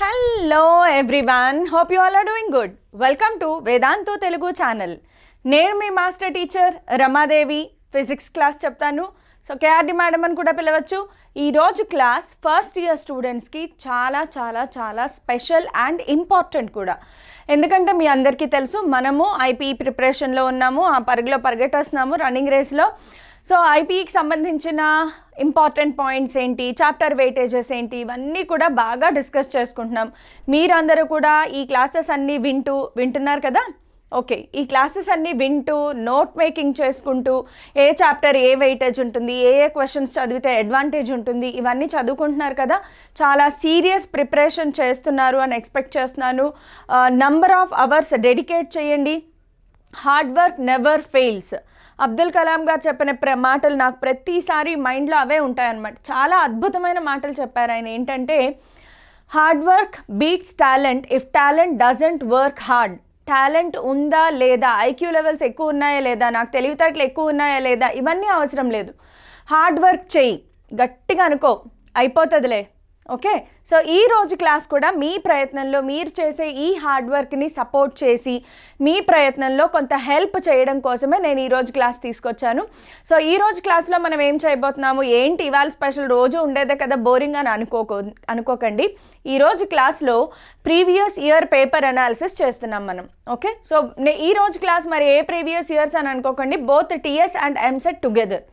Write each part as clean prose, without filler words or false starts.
Hello everyone, hope you all are doing good. Welcome to Vedantu Telugu channel. నేను మీ master teacher Ramadevi. Physics class చెప్తాను. So KRD madam అని కూడా పిలవచ్చు. ఈరోజు క్లాస్ ఫస్ట్ ఇయర్ స్టూడెంట్స్కి చాలా చాలా చాలా స్పెషల్ అండ్ ఇంపార్టెంట్ కూడా. ఎందుకంటే మీ అందరికీ తెలుసు, మనము ఐపీఈ ప్రిపరేషన్లో ఉన్నాము, ఆ పరుగులో పరిగెట్టేస్తున్నాము రన్నింగ్ రేస్లో. సో ఐపీఈకి సంబంధించిన ఇంపార్టెంట్ పాయింట్స్ ఏంటి, చాప్టర్ వెయిటేజెస్ ఏంటి, ఇవన్నీ కూడా బాగా డిస్కస్ చేసుకుంటున్నాం. మీరందరూ కూడా ఈ క్లాసెస్ అన్నీ వింటున్నారు కదా. ఓకే, ఈ క్లాసెస్ అన్నీ వింటూ నోట్ మేకింగ్ చేసుకుంటూ ఏ చాప్టర్ ఏ వెయిటేజ్ ఉంటుంది, ఏ క్వశ్చన్స్ చదివితే అడ్వాంటేజ్ ఉంటుంది, ఇవన్నీ చదువుకుంటున్నారు కదా. చాలా సీరియస్ ప్రిపరేషన్ చేస్తున్నారు అని ఎక్స్పెక్ట్ చేస్తున్నాను. నంబర్ ఆఫ్ అవర్స్ డెడికేట్ చేయండి. Hard work never fails. Abdul Kalam గారు చెప్పిన మాటలు నాకు ప్రతిసారి మైండ్లో అవే ఉంటాయన్నమాట. చాలా అద్భుతమైన మాటలు చెప్పారు ఆయన. ఏంటంటే, hard work beats talent if talent doesn't work hard. Talent ఉందా లేదా, ఐక్యూ లెవెల్స్ ఎక్కువ ఉన్నాయా లేదా, నాకు తెలివితేటలు ఎక్కువ ఉన్నాయా లేదా, ఇవన్నీ అవసరం లేదు. హార్డ్ వర్క్ చెయ్యి, గట్టిగా అనుకో, అయిపోతుందిలే. ఓకే, సో ఈరోజు క్లాస్ కూడా మీ ప్రయత్నంలో మీరు చేసే ఈ హార్డ్ వర్క్ని సపోర్ట్ చేసి మీ ప్రయత్నంలో కొంత హెల్ప్ చేయడం కోసమే నేను ఈరోజు క్లాస్ తీసుకొచ్చాను. సో ఈరోజు క్లాస్లో మనం ఏం చేయబోతున్నాము, ఏంటి ఇవాళ స్పెషల్, రోజు ఉండేదే కదా బోరింగ్ అని అనుకోకండి. ఈరోజు క్లాస్లో ప్రీవియస్ ఇయర్ పేపర్ అనాలిసిస్ చేస్తున్నాం మనం. ఓకే, సో ఈరోజు క్లాస్ మరి ఏ ప్రీవియస్ ఇయర్స్ అని అనుకోకండి, both TS and EAMCET together.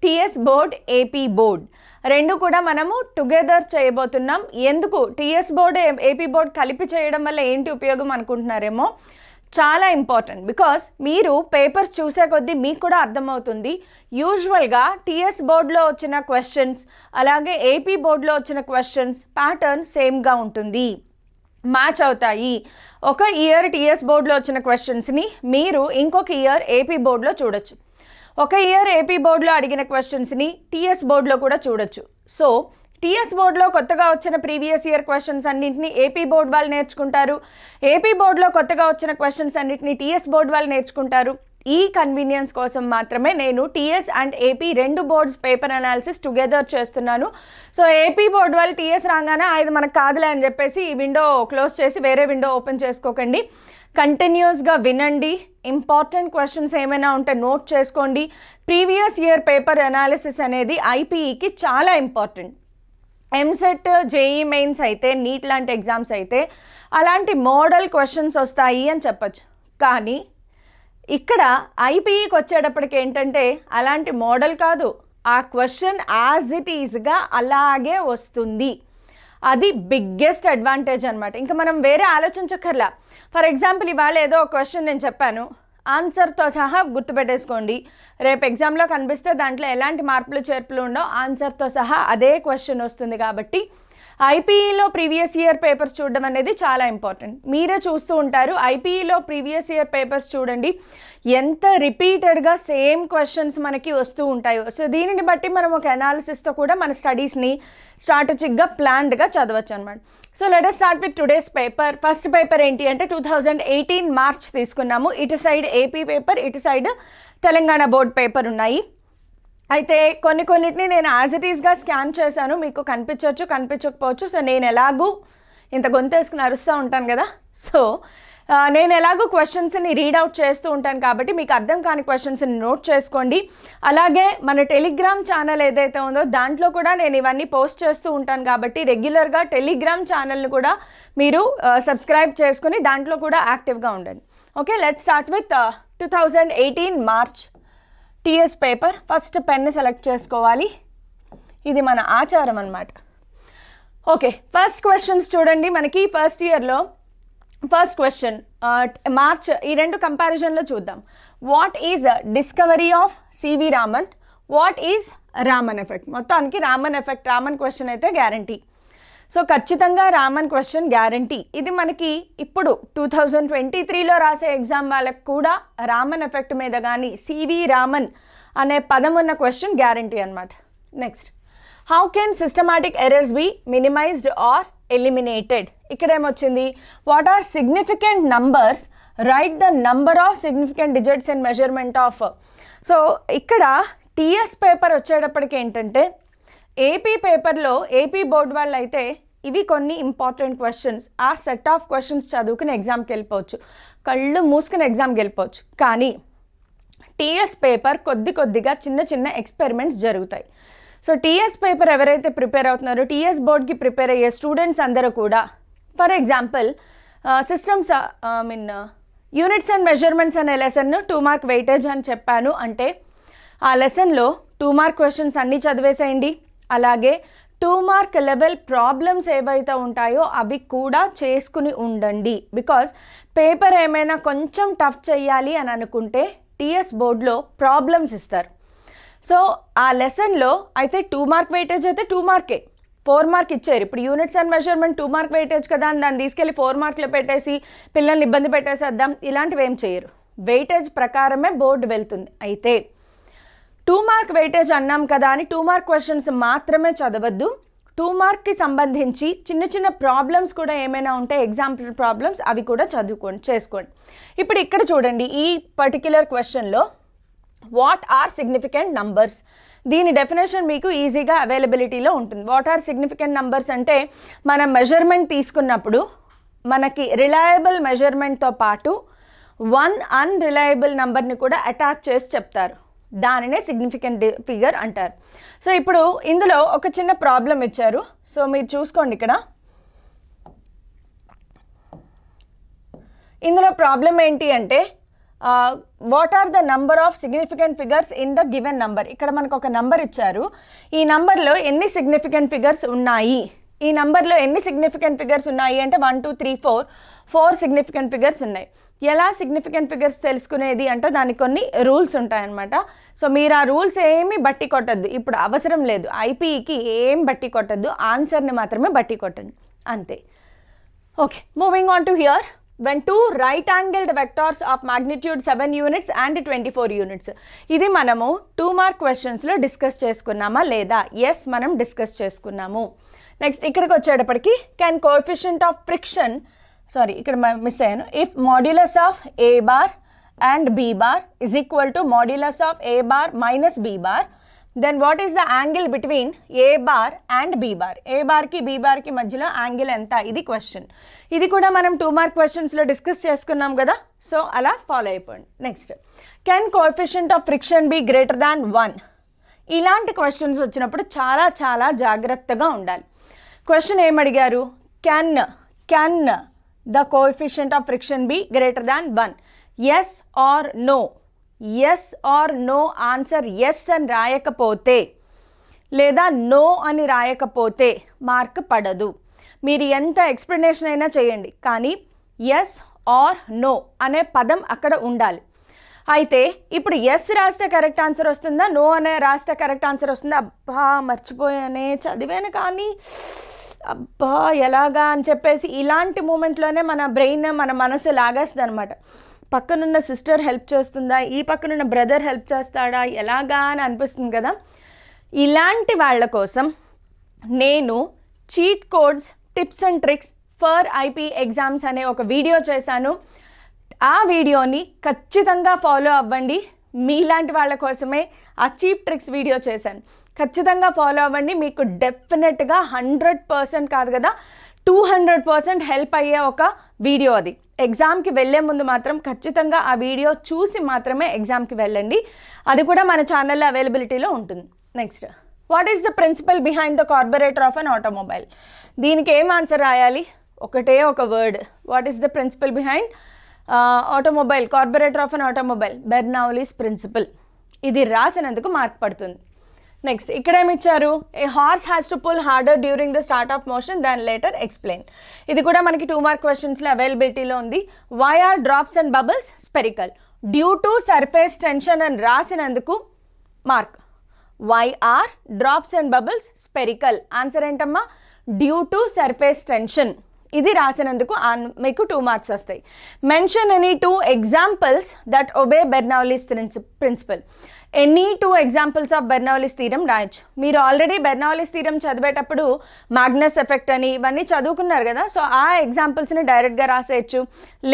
TS board AP board రెండు కూడా మనము టుగెదర్ చేయబోతున్నాం. ఎందుకు టీఎస్ బోర్డ్ ఏపీ బోర్డ్ కలిపి చేయడం వల్ల ఏంటి ఉపయోగం అనుకుంటున్నారేమో, చాలా ఇంపార్టెంట్. బికాస్ మీరు పేపర్స్ చూసే కొద్దీ మీకు కూడా అర్థమవుతుంది. యూజువల్గా టీఎస్ బోర్డ్లో వచ్చిన క్వశ్చన్స్ అలాగే ఏపీ బోర్డ్లో వచ్చిన క్వశ్చన్స్ ప్యాటర్న్ సేమ్గా ఉంటుంది, మ్యాచ్ అవుతాయి. ఒక ఇయర్ టీఎస్ బోర్డ్లో వచ్చిన క్వశ్చన్స్ని మీరు ఇంకొక ఇయర్ ఏపీ బోర్డ్లో చూడొచ్చు. ఒక ఇయర్ ఏపీ బోర్డులో అడిగిన క్వశ్చన్స్ని టీఎస్ బోర్డులో కూడా చూడొచ్చు. సో టీఎస్ బోర్డులో కొత్తగా వచ్చిన ప్రీవియస్ ఇయర్ క్వశ్చన్స్ అన్నింటినీ ఏపీ బోర్డు వాళ్ళు నేర్చుకుంటారు. ఏపీ బోర్డులో కొత్తగా వచ్చిన క్వశ్చన్స్ అన్నింటినీ టీఎస్ బోర్డు వాళ్ళు నేర్చుకుంటారు. ఈ కన్వీనియన్స్ కోసం మాత్రమే నేను టీఎస్ అండ్ ఏపీ రెండు బోర్డ్స్ పేపర్ అనాలిసిస్ టుగెదర్ చేస్తున్నాను. సో ఏపీ బోర్డు వాళ్ళు టీఎస్ రాగానే ఇది మనకు కాదులే అని చెప్పేసి ఈ విండో క్లోజ్ చేసి వేరే విండో ఓపెన్ చేసుకోకండి. కంటిన్యూస్గా వినండి. ఇంపార్టెంట్ క్వశ్చన్స్ ఏమైనా ఉంటే నోట్ చేసుకోండి. ప్రీవియస్ ఇయర్ పేపర్ అనాలిసిస్ అనేది ఐపీఈకి చాలా ఇంపార్టెంట్. ఎంసెట్, జేఈ మెయిన్స్ అయితే, నీట్ లాంటి ఎగ్జామ్స్ అయితే అలాంటి మోడల్ క్వశ్చన్స్ వస్తాయి అని చెప్పచ్చు. కానీ ఇక్కడ ఐపీఈకి వచ్చేటప్పటికి ఏంటంటే అలాంటి మోడల్ కాదు, ఆ క్వశ్చన్ యాజ్ ఇట్ ఈజ్గా అలాగే వస్తుంది. అది బిగ్గెస్ట్ అడ్వాంటేజ్ అనమాట. ఇంకా మనం వేరే ఆలోచించక్కర్లా. ఫర్ ఎగ్జాంపుల్, ఇవాళ ఏదో ఒక క్వశ్చన్ నేను చెప్పాను, ఆన్సర్తో సహా గుర్తుపెట్టేసుకోండి. రేపు ఎగ్జామ్లో కనిపిస్తే దాంట్లో ఎలాంటి మార్పులు చేర్పులు ఉండవు, ఆన్సర్తో సహా అదే క్వశ్చన్ వస్తుంది. కాబట్టి ఐపీఈలో ప్రీవియస్ ఇయర్ పేపర్స్ చూడడం అనేది చాలా ఇంపార్టెంట్. మీరే చూస్తూ ఉంటారు, ఐపీఈలో ప్రీవియస్ ఇయర్ పేపర్స్ చూడండి, ఎంత రిపీటెడ్గా సేమ్ క్వశ్చన్స్ మనకి వస్తూ ఉంటాయో. సో దీనిని బట్టి మనం ఒక అనాలిసిస్తో కూడా మన స్టడీస్ని స్ట్రాటజిక్గా ప్లాన్డ్గా చదవచ్చు అనమాట. So let us start with today's paper. First paper ఏంటి అంటే 2018 మార్చ్ తీసుకున్నాము. ఇటు సైడ్ ఏపీ పేపర్, ఇటు సైడ్ తెలంగాణ బోర్డ్ పేపర్ ఉన్నాయి. అయితే కొన్నిటిని నేను యాజ్ ఇట్ ఈస్గా స్కాన్ చేశాను, మీకు కనిపించవచ్చు కనిపించకపోవచ్చు. సో నేను ఎలాగూ ఇంత గొంతేసుకుని అరుస్తూ ఉంటాను కదా, సో నేను ఎలాగో క్వశ్చన్స్ని రీడౌట్ చేస్తూ ఉంటాను కాబట్టి మీకు అర్థం కాని క్వశ్చన్స్ని నోట్ చేసుకోండి. అలాగే మన టెలిగ్రామ్ ఛానల్ ఏదైతే ఉందో దాంట్లో కూడా నేను ఇవన్నీ పోస్ట్ చేస్తూ ఉంటాను కాబట్టి రెగ్యులర్గా టెలిగ్రామ్ ఛానల్ని కూడా మీరు సబ్స్క్రైబ్ చేసుకుని దాంట్లో కూడా యాక్టివ్గా ఉండండి. Okay, let's start with 2018 March TS paper. First pen select చేసుకోవాలి, ఇది మన ఆచారం అన్నమాట. ఓకే, ఫస్ట్ క్వశ్చన్స్ చూడండి. మనకి ఫస్ట్ ఇయర్లో ఫస్ట్ క్వశ్చన్ మార్చ్, ఈ రెండు కంపారిజన్లో చూద్దాం. What is discovery of CV Raman, what is Raman effect. మొత్తానికి రామన్ ఎఫెక్ట్, రామన్ క్వశ్చన్ అయితే గ్యారంటీ. సో ఖచ్చితంగా రామన్ క్వశ్చన్ గ్యారంటీ. ఇది మనకి ఇప్పుడు 2023లో రాసే ఎగ్జామ్ వాళ్ళకు కూడా రామన్ ఎఫెక్ట్ మీద కానీ సివి రామన్ అనే పదం ఉన్న క్వశ్చన్ గ్యారంటీ అనమాట. Next, how can systematic errors be minimised or eliminated. ఇక్కడ ఏమొచ్చింది, what are significant numbers, right the number of significant digits and measurement of. So ఇక్కడ టీఎస్ పేపర్ వచ్చేటప్పటికి ఏంటంటే ఏపీ పేపర్లో ఏపీ బోర్డ్ వాళ్ళు అయితే ఇవి కొన్ని ఇంపార్టెంట్ క్వశ్చన్స్, ఆ సెట్ ఆఫ్ క్వశ్చన్స్ చదువుకుని ఎగ్జామ్కి వెళ్ళిపోవచ్చు, కళ్ళు మూసుకుని ఎగ్జామ్కి వెళ్ళిపోవచ్చు. కానీ టీఎస్ పేపర్ కొద్దిగా చిన్న చిన్న ఎక్స్పెరిమెంట్స్ జరుగుతాయి. సో టీఎస్ పేపర్ ఎవరైతే ప్రిపేర్ అవుతున్నారో, టీఎస్ బోర్డ్కి ప్రిపేర్ అయ్యే స్టూడెంట్స్ అందరూ కూడా, for example systems units and measurements అనే లెసన్ 2 మార్క్ వెయిటేజ్ అని చెప్పాను అంటే ఆ లెసన్లో 2 మార్క్ క్వశ్చన్స్ అన్నీ చదివేసేయండి. అలాగే 2 మార్క్ లెవెల్ ప్రాబ్లమ్స్ ఏవైతే ఉంటాయో అవి కూడా చేసుకుని ఉండండి. బికాస్ పేపర్ ఏమైనా కొంచెం టఫ్ చేయాలి అని అనుకుంటే టీఎస్ బోర్డ్లో ప్రాబ్లమ్స్ ఇస్తారు. సో ఆ లెసన్లో అయితే 2 మార్క్ వెయిటేజ్ అయితే 2 మార్కే, 4 మార్క్ ఇచ్చారు. ఇప్పుడు units and measurement 2 mark weightage కదా అని దాన్ని తీసుకెళ్ళి 4 మార్కులు పెట్టేసి పిల్లల్ని ఇబ్బంది పెట్టేసేద్దాం, ఇలాంటివి ఏం చేయరు. వెయిటేజ్ ప్రకారమే బోర్డు వెళ్తుంది. అయితే 2 మార్క్ వెయిటేజ్ అన్నాం కదా అని 2 మార్క్ క్వశ్చన్స్ మాత్రమే చదవద్దు. 2 మార్క్కి సంబంధించి చిన్న చిన్న ప్రాబ్లమ్స్ కూడా ఏమైనా ఉంటే ఎగ్జాంపుల్ ప్రాబ్లమ్స్ అవి కూడా చేసుకోండి. ఇప్పుడు ఇక్కడ చూడండి, ఈ పర్టిక్యులర్ క్వశ్చన్లో వాట్ ఆర్ సిగ్నిఫికెంట్ నంబర్స్, దీని డెఫినేషన్ మీకు ఈజీగా అవైలబిలిటీలో ఉంటుంది. వాట్ ఆర్ సిగ్నిఫికెంట్ నంబర్స్ అంటే మనం మెజర్మెంట్ తీసుకున్నప్పుడు మనకి రిలయబుల్ మెజర్మెంట్తో పాటు 1 అన్రిలయబుల్ నెంబర్ని కూడా అటాచ్ చేసి చెప్తారు. దానినే సిగ్నిఫికెంట్ ఫిగర్ అంటారు. సో ఇప్పుడు ఇందులో ఒక చిన్న ప్రాబ్లం ఇచ్చారు. సో మీరు చూసుకోండి, ఇక్కడ ఇందులో ప్రాబ్లం ఏంటి అంటే what are the number of significant figures in the given number. ఇక్కడ మనకు ఒక నంబర్ ఇచ్చారు, ఈ నంబర్లో ఎన్ని సిగ్నిఫికెంట్ ఫిగర్స్ ఉన్నాయి, ఈ నంబర్లో ఎన్ని సిగ్నిఫికెంట్ ఫిగర్స్ ఉన్నాయి అంటే 1 2 3 4 సిగ్నిఫికెంట్ ఫిగర్స్ ఉన్నాయి. ఎలా సిగ్నిఫికెంట్ ఫిగర్స్ తెలుసుకునేది అంటే దానికి కొన్ని రూల్స్ ఉంటాయన్నమాట. సో మీరు ఆ రూల్స్ ఏమీ బట్టి కొట్టద్దు, ఇప్పుడు అవసరం లేదు, ఐపీఈకి ఏం బట్టి కొట్టద్దు, ఆన్సర్ని మాత్రమే బట్టి కొట్టండి అంతే. Okay, moving on to hear. when two right angled vectors of magnitude 7 units and 24 units, ఇది మనము 2 మార్క్ క్వశ్చన్స్లో డిస్కస్ చేసుకున్నామా లేదా? ఎస్, మనం డిస్కస్ చేసుకున్నాము. నెక్స్ట్ ఇక్కడికి వచ్చేటప్పటికి కెన్ కోఎఫిషియంట్ ఆఫ్ ఫ్రిక్షన్, ఇక్కడ మిస్ అయ్యాను, if modulus of A bar and B bar is equal to modulus of A bar minus B bar, then what is the angle between A bar and B bar? A బార్కి B బార్కి మధ్యలో angle ఎంత? ఇది question. ఇది కూడా మనం 2 mark క్వశ్చన్స్లో discuss చేసుకున్నాం కదా, సో అలా ఫాలో అయిపోండి. Next, can coefficient of friction be greater than 1? ఇలాంటి క్వశ్చన్స్ వచ్చినప్పుడు చాలా చాలా జాగ్రత్తగా ఉండాలి. క్వశ్చన్ ఏమడిగారు? Can the coefficient of friction be greater than 1? Yes or no? Yes or no answer yes అని రాయకపోతే లేదా నో అని రాయకపోతే మార్క్ పడదు. మీరు ఎంత ఎక్స్ప్లెనేషన్ అయినా చేయండి, కానీ ఎస్ ఆర్ నో అనే పదం అక్కడ ఉండాలి. అయితే ఇప్పుడు ఎస్ రాస్తే కరెక్ట్ ఆన్సర్ వస్తుందా, నో అనే రాస్తే కరెక్ట్ ఆన్సర్ వస్తుందా? అబ్బా మర్చిపోయానే, చదివాను కానీ అబ్బా ఎలాగా అని చెప్పేసి ఇలాంటి మూమెంట్లోనే మన బ్రెయిన్ మన మనసు లాగేస్తుంది అనమాట. పక్కనున్న సిస్టర్ హెల్ప్ చేస్తుందా, ఈ పక్కనున్న బ్రదర్ హెల్ప్ చేస్తాడా, ఎలాగా అని అనిపిస్తుంది కదా. ఇలాంటి వాళ్ళ కోసం నేను cheat codes, tips and tricks for IP exams అనే ఒక వీడియో చేశాను. ఆ వీడియోని ఖచ్చితంగా ఫాలో అవ్వండి. మీలాంటి వాళ్ళ కోసమే ఆ చీప్ ట్రిక్స్ వీడియో చేశాను. ఖచ్చితంగా ఫాలో అవ్వండి. మీకు డెఫినెట్గా 100% కాదు కదా, 200% హెల్ప్ అయ్యే ఒక వీడియో అది. ఎగ్జామ్కి వెళ్ళే ముందు మాత్రం ఖచ్చితంగా ఆ వీడియో చూసి మాత్రమే ఎగ్జామ్కి వెళ్ళండి. అది కూడా మన ఛానల్లో అవైలబిలిటీలో ఉంటుంది. Next, what is the principle behind the carburettor of an automobile? దీనికి ఏం ఆన్సర్ రాయాలి? ఒకటే ఒక word. What is the principle behind automobile, carburettor of an automobile? Bernoulli's principle. ఇది రాసినందుకు మార్క్ పడుతుంది. నెక్స్ట్, ఇక్కడ ఏమి ఇచ్చారు? A horse has to pull harder during the start of motion than later explain. ఇది కూడా మనకి 2 మార్క్ క్వశ్చన్స్లో అవైలబిలిటీలో ఉంది. Why are drops and bubbles spherical? Due to surface tension అని రాసినందుకు mark. Why are drops and bubbles spherical? Answer ఏంటమ్మా? Due to surface tension. ఇది రాసినందుకు మీకు 2 మార్క్స్ వస్తాయి. Mention any 2 examples that obey Bernoulli's principle. Any 2 examples of Bernoulli's theorem రాయొచ్చు. మీరు already Bernoulli's theorem చదివేటప్పుడు మాగ్నస్ ఎఫెక్ట్ అని ఇవన్నీ చదువుకున్నారు కదా, సో ఆ ఎగ్జాంపుల్స్ని డైరెక్ట్గా రాసేయచ్చు.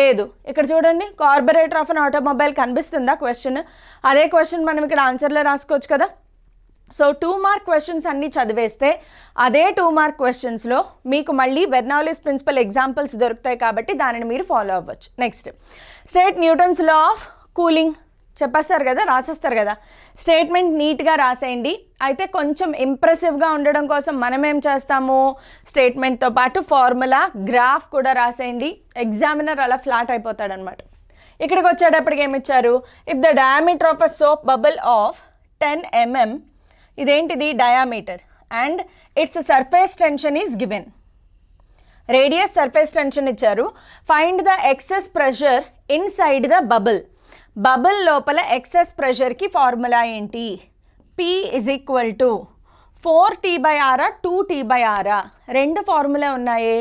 లేదు, ఇక్కడ చూడండి, కార్బొరేటర్ ఆఫ్ అన్ ఆటోమొబైల్ కనిపిస్తుందా క్వశ్చన్? అదే క్వశ్చన్ మనం ఇక్కడ ఆన్సర్లో రాసుకోవచ్చు కదా. సో 2 మార్క్ క్వశ్చన్స్ అన్నీ చదివేస్తే అదే 2 మార్క్ క్వశ్చన్స్లో మీకు మళ్ళీ బెర్నౌలీస్ ప్రిన్సిపల్ ఎగ్జాంపుల్స్ దొరుకుతాయి కాబట్టి దానిని మీరు ఫాలో అవ్వచ్చు. Next, state Newton's law of cooling చెప్పేస్తారు కదా, రాసేస్తారు కదా. స్టేట్మెంట్ నీట్గా రాసేయండి. అయితే కొంచెం ఇంప్రెసివ్గా ఉండడం కోసం మనం ఏం చేస్తాము, స్టేట్మెంట్తో పాటు ఫార్ములా గ్రాఫ్ కూడా రాసేయండి. ఎగ్జామినర్ అలా ఫ్లాట్ అయిపోతాడనమాట. ఇక్కడికి వచ్చేటప్పటికి ఏమి ఇచ్చారు, if the diameter of a soap bubble of 10 mm, ఇదేంటిది diameter, and its surface tension is given. Radius surface tension ఇచ్చారు. Find the excess pressure inside the bubble. Bubble లోపల excess ప్రెషర్కి ఫార్ములా ఏంటి, P is equal to 4T/R 2T/R. రెండు formula ఉన్నాయి.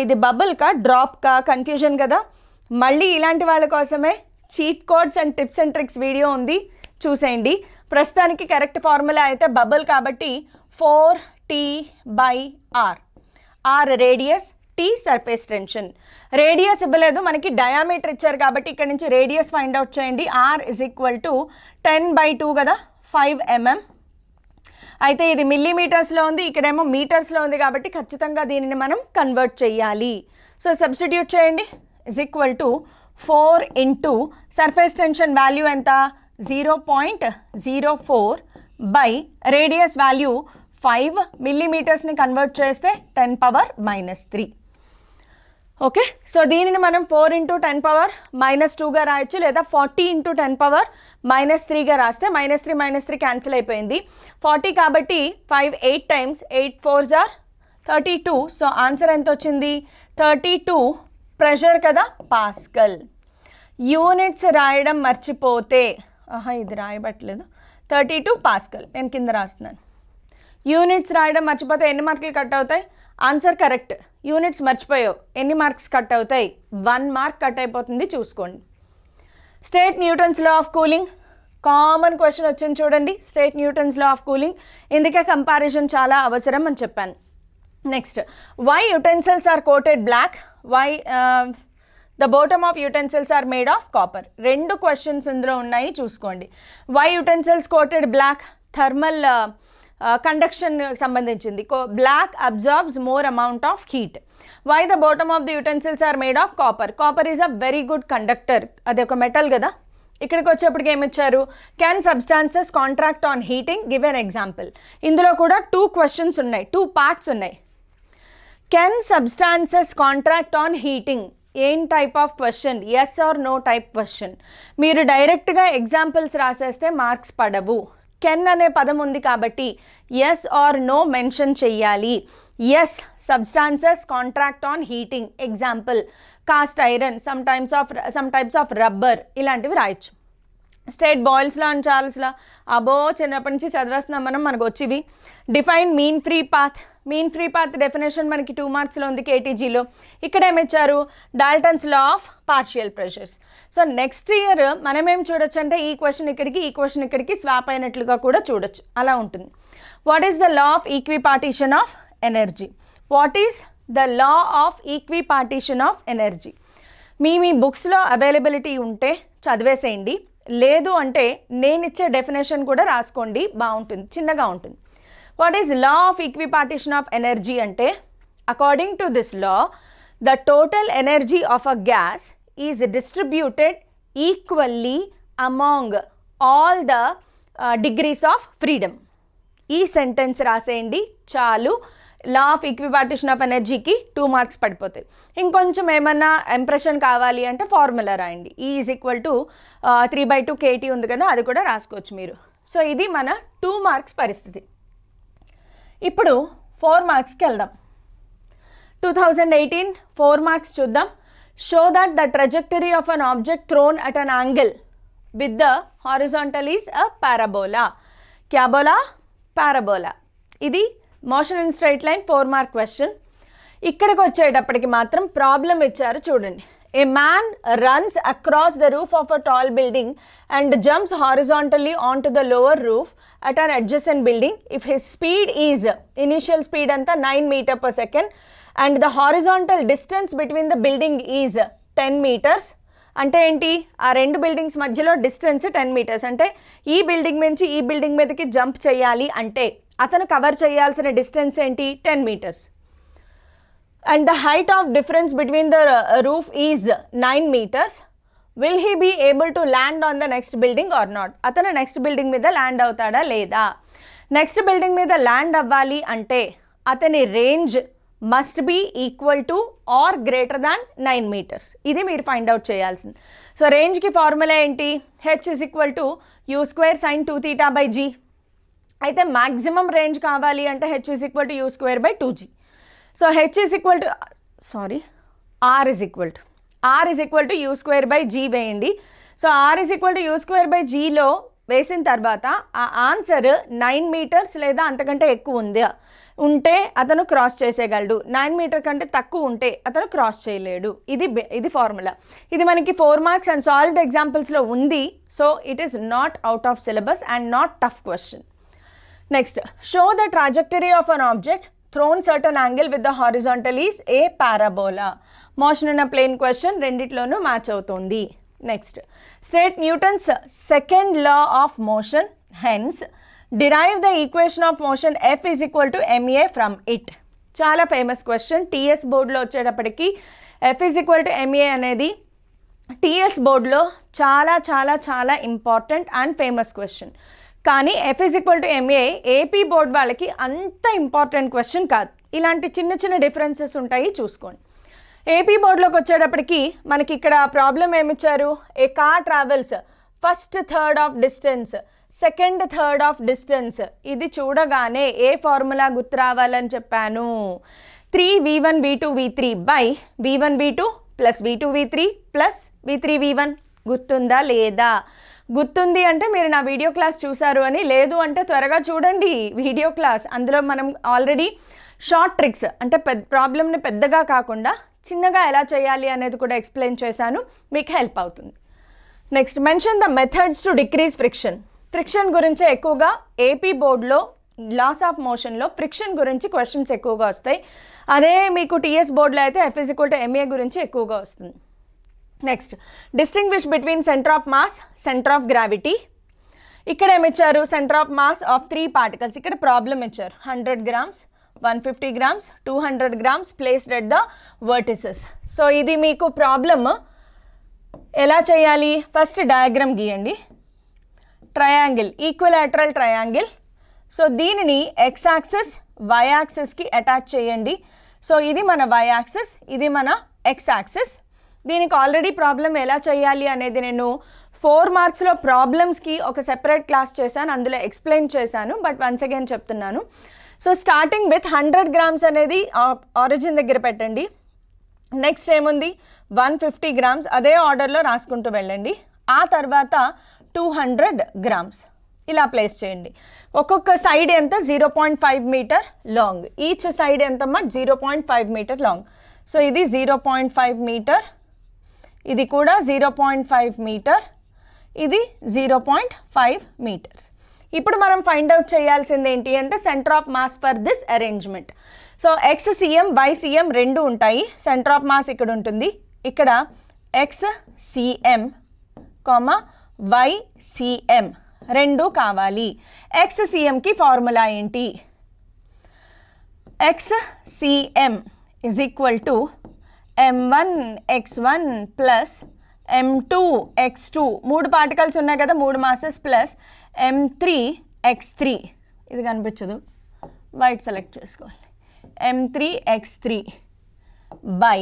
ఇది బబుల్కా డ్రాప్కా confusion కదా. మళ్ళీ ఇలాంటి వాళ్ళ కోసమే cheat codes and tips and tricks video ఉంది, చూసేయండి. ప్రస్తుతానికి కరెక్ట్ ఫార్ములా అయితే బబుల్ కాబట్టి 4T/R. R radius, T surface tension. Radius ఇవ్వలేదు మనకి, డయామీటర్ ఇచ్చారు కాబట్టి ఇక్కడ నుంచి రేడియస్ ఫైండ్ అవుట్ చేయండి. R ఇజ్ ఈక్వల్ టు 10/2 కదా, 5 mm. అయితే ఇది మిల్లీమీటర్స్లో ఉంది, ఇక్కడేమో మీటర్స్లో ఉంది కాబట్టి ఖచ్చితంగా దీనిని మనం కన్వర్ట్ చేయాలి. సో సబ్స్టిట్యూట్ చేయండి. Is equal to 4 into surface tension value ఎంత, 0.04 బై రేడియస్ వాల్యూ 5 మిల్లీమీటర్స్ని కన్వర్ట్ చేస్తే 10⁻³ ఓకే. సో దీనిని మనం 4 × 10⁻²గా రాయొచ్చు, లేదా 40 × 10⁻³ రాస్తే -3 క్యాన్సిల్ అయిపోయింది. 40 కాబట్టి 5 8 times 8 4s are 32. So answer ఎంత వచ్చింది, 32 ప్రెషర్ కదా, పాస్కల్. యూనిట్స్ రాయడం మర్చిపోతే, ఇది రాయబట్టలేదు, 32 పాస్కల్ నేను కింద రాస్తున్నాను. యూనిట్స్ రాయడం మర్చిపోతే ఎన్ని మార్కులు కట్ అవుతాయి, ఆన్సర్ కరెక్ట్. యూనిట్స్ మర్చిపోయావు, ఎన్ని మార్క్స్ కట్ అవుతాయి, 1 మార్క్ కట్ అయిపోతుంది, చూసుకోండి. State Newton's law of cooling, common question వచ్చింది చూడండి. State Newton's law of cooling, ఇందుకే కంపారిజన్ చాలా అవసరం అని చెప్పాను. Next, why utensils are coated black, why the bottom of utensils are made of copper. రెండు క్వశ్చన్స్ ఇందులో ఉన్నాయి, చూసుకోండి. Why utensils coated black, thermal conduction సంబంధించింది. Black absorbs more amount of heat. Why the bottom of the utensils are made of copper, copper is a very good conductor, అది ఒక metal కదా. ఇక్కడికి వచ్చేప్పటికి ఏమిచ్చారు, can substances contract on heating, give an example. ఇందులో కూడా 2 questions ఉన్నాయి, 2 parts ఉన్నాయి. Can substances contract on heating, ఏం type of question, yes or no type question. మీరు డైరెక్ట్గా ఎగ్జాంపుల్స్ రాసేస్తే మార్క్స్ పడవు. కెన్ అనే పదం ఉంది కాబట్టి ఎస్ ఆర్ నో మెన్షన్ చెయ్యాలి. Yes, substances contract on heating, example cast iron, some types of rubber, ఇలాంటివి రాయొచ్చు. స్టేట్ బాయిల్స్లా అండ్ చార్ల్స్లా, అబో చిన్నప్పటి నుంచి చదివేస్తున్నాం మనం, మనకు వచ్చివి. Define mean free path, mean free path definition మనకి 2 మార్క్స్లో ఉంది కేటీజీలో. ఇక్కడ ఏమిచ్చారు, Dalton's law of partial pressures. So next year మనం ఏం చూడొచ్చు అంటే ఈ క్వశ్చన్ ఇక్కడికి, ఈ క్వశ్చన్ ఇక్కడికి స్వాప్ అయినట్లుగా కూడా చూడొచ్చు, అలా ఉంటుంది. What is the law of equipartition of energy, what is the law of equipartition of energy. మీ బుక్స్లో అవైలబిలిటీ ఉంటే చదివేసేయండి, లేదు అంటే నేను ఇచ్చే డెఫినేషన్ కూడా రాసుకోండి, బాగుంటుంది, చిన్నగా ఉంటుంది. What is law of equipartition of energy అంటే, according to this law the total energy of a gas is distributed equally among all the degrees of freedom. ఈ సెంటెన్స్ రాసేయండి చాలు. లా ఆఫ్ ఈక్విపార్టిషన్ ఆఫ్ ఎనర్జీకి 2 marks పడిపోతాయి. ఇంకొంచెం ఏమన్నా impression కావాలి అంటే ఫార్ములా రాయండి. ఈ ఈజ్ ఈక్వల్ టు 3/2 KT ఉంది కదా, అది కూడా రాసుకోవచ్చు మీరు. సో ఇది మన 2 మార్క్స్ పరిస్థితి. ఇప్పుడు 4 మార్క్స్కి వెళ్దాం. 2018 4 మార్క్స్ చూద్దాం. Show that the trajectory of an object thrown at an angle with the horizontal is a parabola. క్యాబోలా, పారాబోలా. ఇది motion in straight line 4 mark question. ఇక్కడికి వచ్చేటప్పటికి మాత్రం ప్రాబ్లం ఇచ్చారు చూడండి. A man runs across the roof of a tall building and jumps horizontally onto the lower roof at an adjacent building if his speed is, initial speed anta 9 meters per second, and the horizontal distance between the building is 10 meters, అంటే ఏంటి, ఆ రెండు buildings మధ్యలో distance 10 metres. అంటే ఈ building నుంచి ఈ building మీదకి జంప్ చేయాలి అంటే అతను కవర్ చేయాల్సిన డిస్టెన్స్ ఏంటి, 10 metres. And the height of difference between the roof is 9 metres. Will he be able to land on the next building or not? అతను నెక్స్ట్ బిల్డింగ్ మీద ల్యాండ్ అవుతాడా లేదా? నెక్స్ట్ బిల్డింగ్ మీద ల్యాండ్ అవ్వాలి అంటే అతని range must be equal to or greater than 9 metres. ఇది మీరు ఫైండ్ అవుట్ చేయాల్సింది. సో రేంజ్కి ఫార్ములా ఏంటి, H is equal to u² sin 2θ/g. అయితే మ్యాక్సిమం రేంజ్ కావాలి అంటే H is equal to u² 2g. So H is equal to R is equal to u²/g వేయండి. So R is equal to u²/gలో వేసిన తర్వాత ఆ answer 9 metres లేదా అంతకంటే ఎక్కువ ఉంటే అతను క్రాస్ చేసేయగలడు, 9 మీటర్ కంటే తక్కువ ఉంటే అతను క్రాస్ చేయలేడు. ఇది ఫార్ములా. ఇది మనకి 4 మార్క్స్ అండ్ సాల్వ్డ్ ఎగ్జాంపుల్స్లో ఉంది. So it is not out of syllabus and not tough question. Next, show the trajectory of an object thrown certain angle with the horizontal is a parabola. Motion in a plane question, రెండిట్లోనూ match అవుతుంది. Next, state Newton's second law of motion, hence derive the equation of motion F is equal to ma from it. చాలా famous question. TS బోర్డులో వచ్చేటప్పటికి F is equal to ma అనేది TS బోర్డులో చాలా చాలా చాలా ఇంపార్టెంట్ అండ్ ఫేమస్ క్వశ్చన్. కానీ F is equal to ma AP board వాళ్ళకి అంత ఇంపార్టెంట్ క్వశ్చన్ కాదు. ఇలాంటి చిన్న చిన్న డిఫరెన్సెస్ ఉంటాయి, చూసుకోండి. ఏపీ బోర్డులోకి వచ్చేటప్పటికి మనకి ఇక్కడ ప్రాబ్లం ఏమిచ్చారు, a car travels first third of distance, second third of distance. ఇది చూడగానే ఏ ఫార్ములా గుర్తు రావాలని చెప్పాను, 3v1 v2 v3 by v1 v2 plus v2 v3 plus v3 v1. గుర్తుందా లేదా? గుర్తుంది అంటే మీరు నా వీడియో క్లాస్ చూసారు అని, లేదు అంటే త్వరగా చూడండి వీడియో క్లాస్. అందులో మనం ఆల్రెడీ షార్ట్ ట్రిక్స్ అంటే ప్రాబ్లమ్ని పెద్దగా కాకుండా చిన్నగా ఎలా చేయాలి అనేది కూడా ఎక్స్ప్లెయిన్ చేశాను, మీకు హెల్ప్ అవుతుంది. Next, mention the methods to decrease friction. Friction గురించి ఎక్కువగా ఏపీ బోర్డులో లాస్ ఆఫ్ మోషన్లో ఫ్రిక్షన్ గురించి క్వశ్చన్స్ ఎక్కువగా వస్తాయి. అదే మీకు టీఎస్ బోర్డులో అయితే F is equal to ma గురించి ఎక్కువగా వస్తుంది. Next, distinguish between centre of mass, centre of gravity. ఇక్కడ ఏమిచ్చారు, centre of mass of 3 particles. ఇక్కడ ప్రాబ్లం ఇచ్చారు, 100 grams, 150 grams, 200 grams placed at the vertices. So ఇది మీకు ప్రాబ్లమ్ ఎలా చేయాలి, ఫస్ట్ డయాగ్రామ్ గీయండి. Triangle, equilateral triangle. సో దీనిని ఎక్స్ యాక్సిస్ వై యాక్సిస్కి అటాచ్ చేయండి. సో ఇది మన వై యాక్సిస్, ఇది మన ఎక్స్ యాక్సిస్. దీనికి ఆల్రెడీ ప్రాబ్లం ఎలా చేయాలి అనేది నేను 4 మార్క్స్లో ప్రాబ్లమ్స్కి ఒక సెపరేట్ క్లాస్ చేశాను, అందులో ఎక్స్ప్లెయిన్ చేశాను, బట్ వన్స్ అగైన్ చెప్తున్నాను. సో స్టార్టింగ్ విత్ 100 grams అనేది ఆరిజిన్ దగ్గర పెట్టండి. నెక్స్ట్ ఏముంది, 150 grams, అదే ఆర్డర్లో రాసుకుంటూ వెళ్ళండి. ఆ తర్వాత 200 grams ఇలా ప్లేస్ చేయండి. ఒక్కొక్క సైడ్ ఎంత, 0.5 మీటర్ లాంగ్. ఈచ్ సైడ్ ఎంతమ్మా, 0.5 మీటర్ లాంగ్. సో ఇది 0.5 మీటర్, ఇది కూడా 0.5 మీటర్, ఇది 0.5 మీటర్స్. ఇప్పుడు మనం ఫైండ్ అవుట్ చేయాల్సింది ఏంటి అంటే centre of mass for this arrangement. So XCM YCM రెండు ఉంటాయి. సెంటర్ ఆఫ్ మాస్ ఇక్కడ ఉంటుంది, ఇక్కడ XCM YCM రెండు కావాలి. XCMకి ఫార్ములా ఏంటి, XCM is equal to m1 x1 plus m2 x2, 3 particles ఉన్నాయి కదా, 3 మాసెస్, ప్లస్ m3 x3. ఇది కనిపించదు, వైట్ సెలెక్ట్ చేసుకోవాలి. m3 x3 by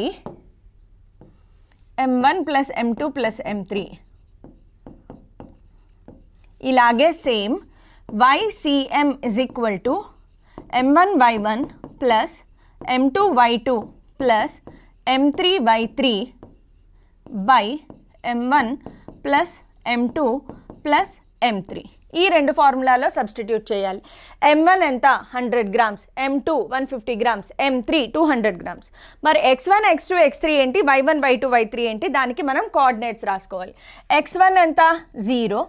m1 plus m2 plus m3. ఇలాగే same YCM is equal to m1 y1 plus m2 y2 plus m3 y3 by m1 plus m2 plus m3. ఈ రెండు ఫార్ములాలో substitute చేయాలి. m1 ఎంత, 100 grams, m2 150 grams, m3 200 grams. మరి x1 x2 x3 ఏంటి, y1 y2 y3 ఏంటి, దానికి మనం coordinates రాసుకోవాలి. x1 ఎంత, 0,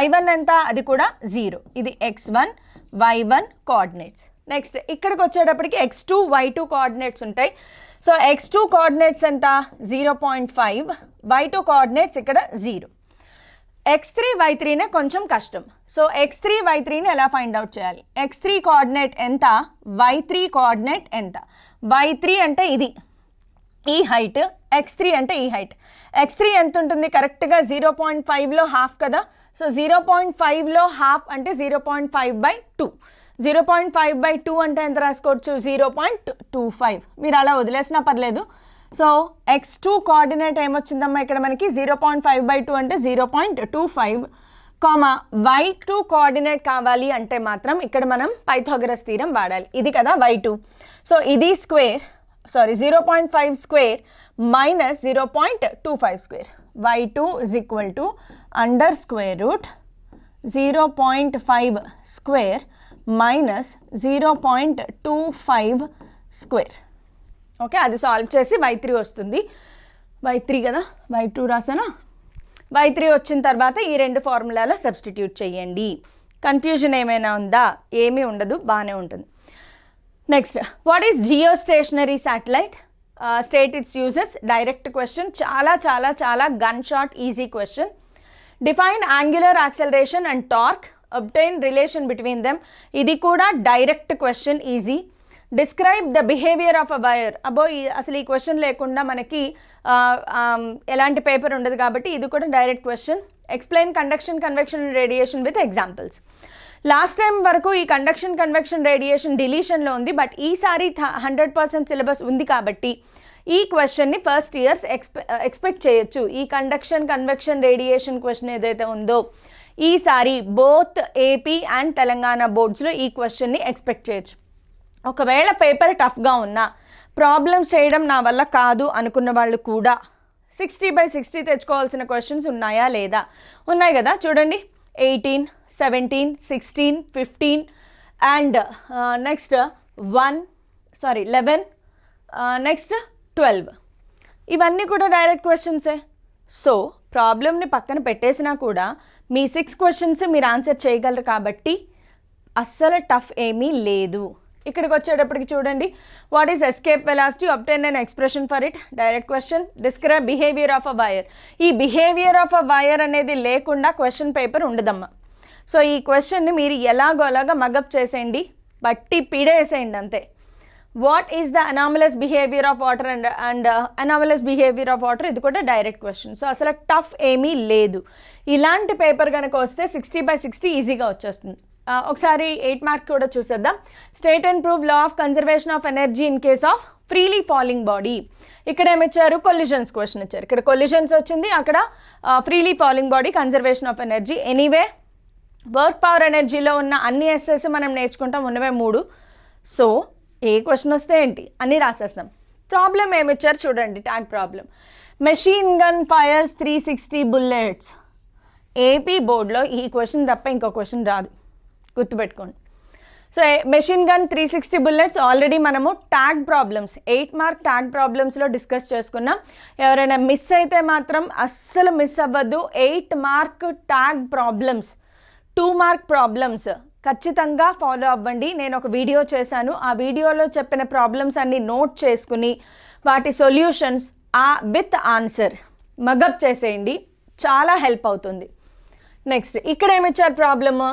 y1 ఎంత, అది కూడా 0. ఇది x1 y1 కోఆర్డినేట్స్. నెక్స్ట్ ఇక్కడికి వచ్చేటప్పటికి x2 y2 కోఆర్డినేట్స్ ఉంటాయి. సో x2 కోఆర్డినేట్స్ ఎంత 0.5, y2 కోఆర్డినేట్స్ ఇక్కడ 0. x3 y3నే కొంచెం కష్టం. సో x3 y3ని ఎలా ఫైండ్ అవుట్ చేయాలి? x3 కోఆర్డినేట్ ఎంత, y3 కోఆర్డినేట్ ఎంత? y3 అంటే ఇది ఈ హైట్, x3 అంటే ఈ హైట్. x3 ఎంత ఉంటుంది? కరెక్ట్గా 0.5లో హాఫ్ కదా. సో 0.5లో హాఫ్ అంటే 0.5/2. 0.5/2 అంటే ఎంత రాసుకోవచ్చు? 0.25. మీరు అలా వదిలేసినా పర్లేదు. సో x2 కోఆర్డినేట్ ఏమొచ్చిందమ్మా ఇక్కడ మనకి 0.5/2 అంటే 0.25, y2 కోఆర్డినేట్ కావాలి అంటే మాత్రం ఇక్కడ మనం పైథాగరస్ థీరం వాడాలి. ఇది కదా y2. సో ఇది square, sorry 0.5 square minus 0.25 square. y2 is equal to under square root 0.5 square minus 0.25 square. Okay, అది సాల్వ్ చేసి y3 వస్తుంది. y3 కదా, y2 రాసానా? y3 వచ్చిన తర్వాత ఈ రెండు ఫార్ములాలో సబ్స్టిట్యూట్ చేయండి. కన్ఫ్యూజన్ ఏమైనా ఉందా? ఏమీ ఉండదు, బాగానే ఉంటుంది. Next, what is geostationary satellite? State it's uses. Direct question, చాలా చాలా చాలా gun shot easy question. Define angular acceleration and torque, obtain relation between them. ఇది కూడా direct question, easy. Describe the behaviour of a wire. అబ్బో అసలు ఈ question లేకుండా మనకి ఎలాంటి పేపర్ ఉండదు కాబట్టి ఇది కూడా direct question. Explain conduction, convection and radiation with examples. Last time వరకు ఈ కండక్షన్, కన్వెక్షన్, రేడియేషన్ డిలీషన్లో ఉంది, బట్ ఈసారి 100% సిలబస్ ఉంది కాబట్టి ఈ క్వశ్చన్ని ఫస్ట్ ఇయర్స్ ఎక్స్పెక్ట్ చేయొచ్చు. ఈ కండక్షన్, కన్వెక్షన్, రేడియేషన్ క్వశ్చన్ ఏదైతే ఉందో ఈసారి బోత్ ఏపీ అండ్ తెలంగాణ బోర్డ్స్లో ఈ క్వశ్చన్ని ఎక్స్పెక్ట్ చేయొచ్చు. ఒకవేళ పేపర్ టఫ్గా ఉన్నా, ప్రాబ్లమ్స్ చేయడం నా వల్ల కాదు అనుకున్న వాళ్ళు కూడా 60/60 తెచ్చుకోవాల్సిన క్వశ్చన్స్ ఉన్నాయా లేదా? ఉన్నాయి కదా, చూడండి. 18, 17, 16, 15 అండ్ నెక్స్ట్ 11, నెక్స్ట్ 12. ఇవన్నీ కూడా డైరెక్ట్ క్వశ్చన్సే. సో ప్రాబ్లమ్ని పక్కన పెట్టేసినా కూడా మీ 6 క్వశ్చన్స్ మీరు ఆన్సర్ చేయగలరు కాబట్టి అస్సలు టఫ్ ఏమీ లేదు. ఇక్కడికి వచ్చేటప్పటికి చూడండి, what is escape velocity, obtain an expression for it, direct question. Describe behaviour of a wire. ఈ బిహేవియర్ ఆఫ్ అ వైర్ అనేది లేకుండా క్వశ్చన్ పేపర్ ఉండదమ్మా. సో ఈ క్వశ్చన్ని మీరు ఎలాగోలాగా మగప్ చేసేయండి, బట్టి పిడేసేయండి అంతే. What is the anomalous behaviour of water and anomalous behaviour of water, ఇది కూడా డైరెక్ట్ క్వశ్చన్. సో అసలు టఫ్ ఏమీ లేదు. ఇలాంటి పేపర్ కనుక వస్తే 60/60 ఈజీగా వచ్చేస్తుంది. ఒకసారి 8 మార్క్ కూడా చూసేద్దాం. State and prove law of conservation of energy in case of freely falling body. ఇక్కడ ఏమిచ్చారు? కొలిజన్స్ క్వశ్చన్ ఇచ్చారు. ఇక్కడ కొలిజన్స్ వచ్చింది, అక్కడ freely falling body, conservation of energy. Anyway work power ఎనర్జీలో ఉన్న అన్ని ఎస్ఎస్ మనం నేర్చుకుంటాం, ఉన్నవే 3. సో ఏ క్వశ్చన్ వస్తే ఏంటి అన్నీ రాసేస్తాం. ప్రాబ్లం ఏమిచ్చారు చూడండి, tag problem. Machine gun fires 360 bullets. AP బోర్డులో ఈ క్వశ్చన్ తప్ప ఇంకో క్వశ్చన్ రాదు, గుర్తుపెట్టుకోండి. So machine gun 360 bullets already మనము ట్యాగ్ ప్రాబ్లమ్స్ 8 మార్క్ ట్యాగ్ ప్రాబ్లమ్స్లో డిస్కస్ చేసుకున్నాం. ఎవరైనా మిస్ అయితే మాత్రం అస్సలు మిస్ అవ్వద్దు. 8 mark tag problems, 2 mark problems ఖచ్చితంగా ఫాలో అవ్వండి. నేను ఒక వీడియో చేశాను, ఆ వీడియోలో చెప్పిన ప్రాబ్లమ్స్ అన్నీ నోట్ చేసుకుని వాటి సొల్యూషన్స్ విత్ ఆన్సర్ మగప్ చేసేయండి, చాలా హెల్ప్ అవుతుంది. నెక్స్ట్ ఇక్కడ ఏమిచ్చారు problem?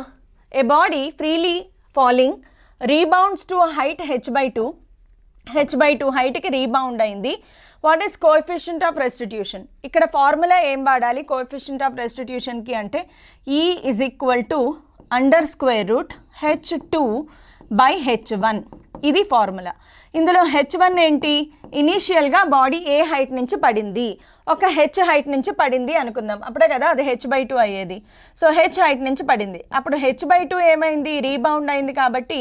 A body freely falling rebounds to height h/2 హైట్కి రీబౌండ్ అయింది. What is coefficient of restitution? ఇక్కడ ఫార్ములా ఏం వాడాలి కోఎఫిషియంట్ ఆఫ్ రెస్టిట్యూషన్కి అంటే E is equal to under square root h2/h1. ఇది ఫార్ములా. ఇందులో h1 ఏంటి? ఇనీషియల్గా బాడీ ఏ హైట్ నుంచి పడింది, ఒక h హైట్ నుంచి పడింది అనుకుందాం, అప్పుడే కదా అది h/2 అయ్యేది. సో h హైట్ నుంచి పడింది, అప్పుడు h/2 ఏమైంది? రీబౌండ్ అయింది కాబట్టి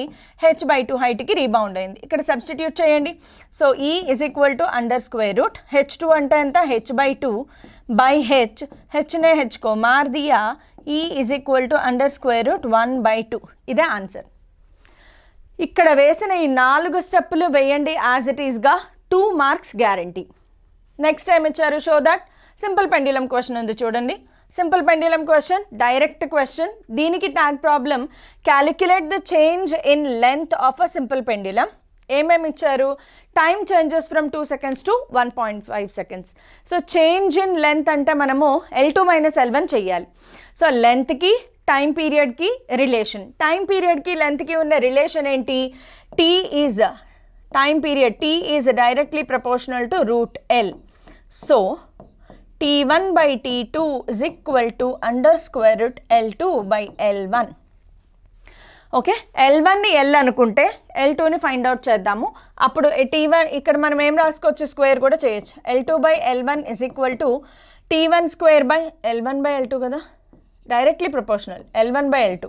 h/2 హైట్కి రీబౌండ్ అయింది. ఇక్కడ సబ్స్టిట్యూట్ చేయండి. So E is equal to under square root h2 అంటే ఎంత? h/2/h, hనే hకో మార్ దియా, E is equal to under square root 1/2. ఇదే ఆన్సర్. ఇక్కడ వేసిన ఈ 4 స్టెప్పులు వేయండి యాజ్ ఇట్ ఈస్గా, 2 మార్క్స్ గ్యారంటీ. నెక్స్ట్ టైం ఇచ్చారు show that simple pendulum question ఉంది చూడండి. Simple pendulum question, direct question. దీనికి tag problem, calculate the change in length of a simple pendulum. ఏమేమి ఇచ్చారు? Time changes from 2 seconds to 1.5 seconds. So change in length అంటే మనము L2 - L1 చెయ్యాలి. So లెంత్కి time పీరియడ్కి రిలేషన్, టైం పీరియడ్కి లెంత్కి ఉన్న రిలేషన్ ఏంటి? T is time period, T is directly proportional to √L. So T1/T2 is equal to √L2/L1. Okay, L1ని L అనుకుంటే L2ని ఫైండ్ అవుట్ చేద్దాము. అప్పుడు T1 ఇక్కడ మనం ఏం రాసుకోవచ్చు? స్క్వేర్ కూడా చేయొచ్చు. L2/L1 is equal to T1² కదా, directly proportional L1/L2.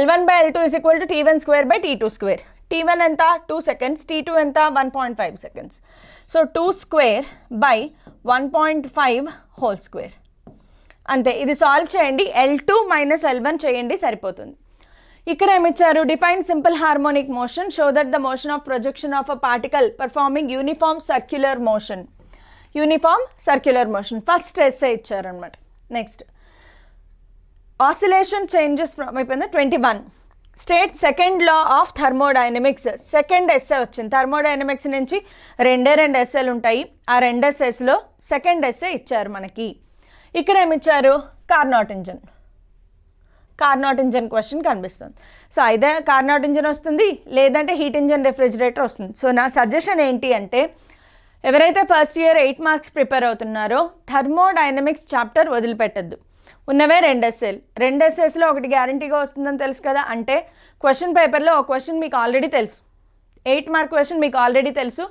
L1/L2 is equal to T1² T2². T1 ఎంత? 2 seconds. T2 ఎంత? 1.5 seconds. సో 2²/1.5² అంతే. ఇది సాల్వ్ చేయండి, L2 - L1 చేయండి, సరిపోతుంది. ఇక్కడ ఏమిచ్చారు? Define simple harmonic motion, show that the motion of projection of a particle performing uniform circular motion. Uniform circular motion first essay ఇచ్చారనమాట. నెక్స్ట్ ఆసిలేషన్ చేంజెస్ ఫ్రమ్ అయిపోయింది. 21 state second law of thermodynamics. Second essay వచ్చింది. Thermodynamics నుంచి రెండు ఎస్సేలు ఉంటాయి. ఆ 2 ఎస్సేస్లో second essay ఇచ్చారు మనకి. ఇక్కడ ఏమిచ్చారు? Carnot engine. Carnot engine question కనిపిస్తుంది. సో అయితే కార్నాట్ ఇంజన్ వస్తుంది, లేదంటే హీట్ ఇంజన్ రెఫ్రిజిరేటర్ వస్తుంది. సో నా సజెషన్ ఏంటి అంటే, ఎవరైతే ఫస్ట్ ఇయర్ 8 మార్క్స్ ప్రిపేర్ అవుతున్నారో థర్మోడైనమిక్స్ చాప్టర్ వదిలిపెట్టద్దు. ఉన్నవే 2 ఎస్సేలు. 2 ఎస్సేస్లో ఒకటి గ్యారంటీగా వస్తుందని తెలుసు కదా. అంటే క్వశ్చన్ పేపర్లో ఒక క్వశ్చన్ మీకు ఆల్రెడీ తెలుసు, 8 మార్క్ క్వశ్చన్ మీకు ఆల్రెడీ తెలుసు.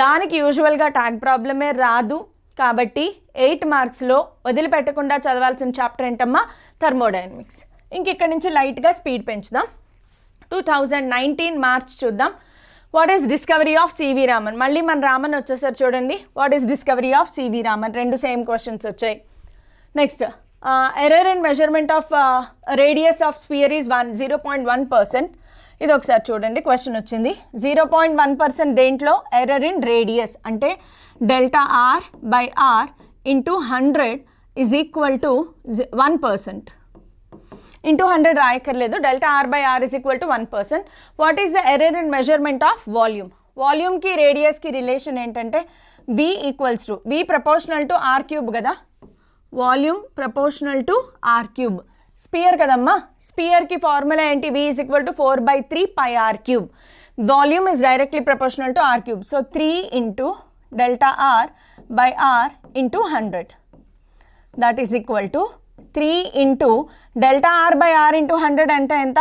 దానికి యూజువల్గా ట్యాగ్ ప్రాబ్లమే రాదు. కాబట్టి 8 మార్క్స్లో వదిలిపెట్టకుండా చదవాల్సిన చాప్టర్ ఏంటమ్మా? థర్మోడైనమిక్స్. ఇంక ఇక్కడ నుంచి లైట్గా స్పీడ్ పెంచుదాం. 2019 మార్చ్ చూద్దాం. What is discovery of CV Raman. మళ్ళీ మన రామన్ వచ్చేసారు చూడండి. What is discovery of CV Raman. 2 same questions వచ్చాయి. Next error in measurement of radius of sphere is 0.1%. ఇది ఒకసారి చూడండి, క్వశ్చన్ వచ్చింది. 0.1% దేంట్లో? ఎర్రర్ ఇన్ రేడియస్ అంటే ΔR/R × 100 is equal to 1%. Into 100 రాయక్కర్లేదు. ΔR/R is equal to 1%. What is the error in measurement of volume. వాల్యూమ్కి రేడియస్కి రిలేషన్ ఏంటంటే V = V proportional to R³ కదా. Volume proportional to R³. Sphere కదమ్మా, స్పియర్కి formula ఏంటి? V = 4/3 πr³. Volume is directly proportional to R³. So 3 × ΔR/R × 100 that is equal to 3 × ΔR/R × 100 అంటే ఎంత?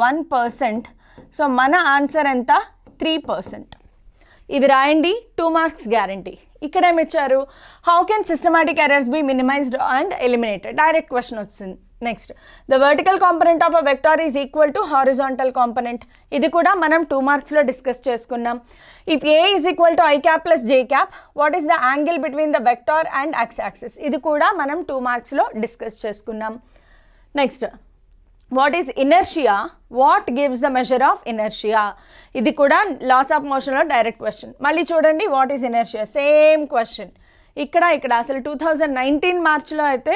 1%. So మన ఆన్సర్ ఎంత? 3%. ఇది రాయండి, 2 మార్క్స్ గ్యారంటీ. ఇక్కడ ఏమి ఇచ్చారు? How can systematic errors be minimized and eliminated. Direct question వచ్చింది. Next the vertical component of a vector is equal to horizontal component. ఇది కూడా మనం 2 మార్క్స్లో డిస్కస్ చేసుకున్నాం. If A is equal to I cap + J cap, what is the angle between the vector and X axis. ఇది కూడా మనం 2 మార్క్స్లో discuss చేసుకున్నాం. Next what is inertia, what gives the measure of inertia. ఇది కూడా loss of మోషన్లో direct question. మళ్ళీ చూడండి, what is inertia, same question. ఇక్కడ అసలు 2019 మార్చ్లో అయితే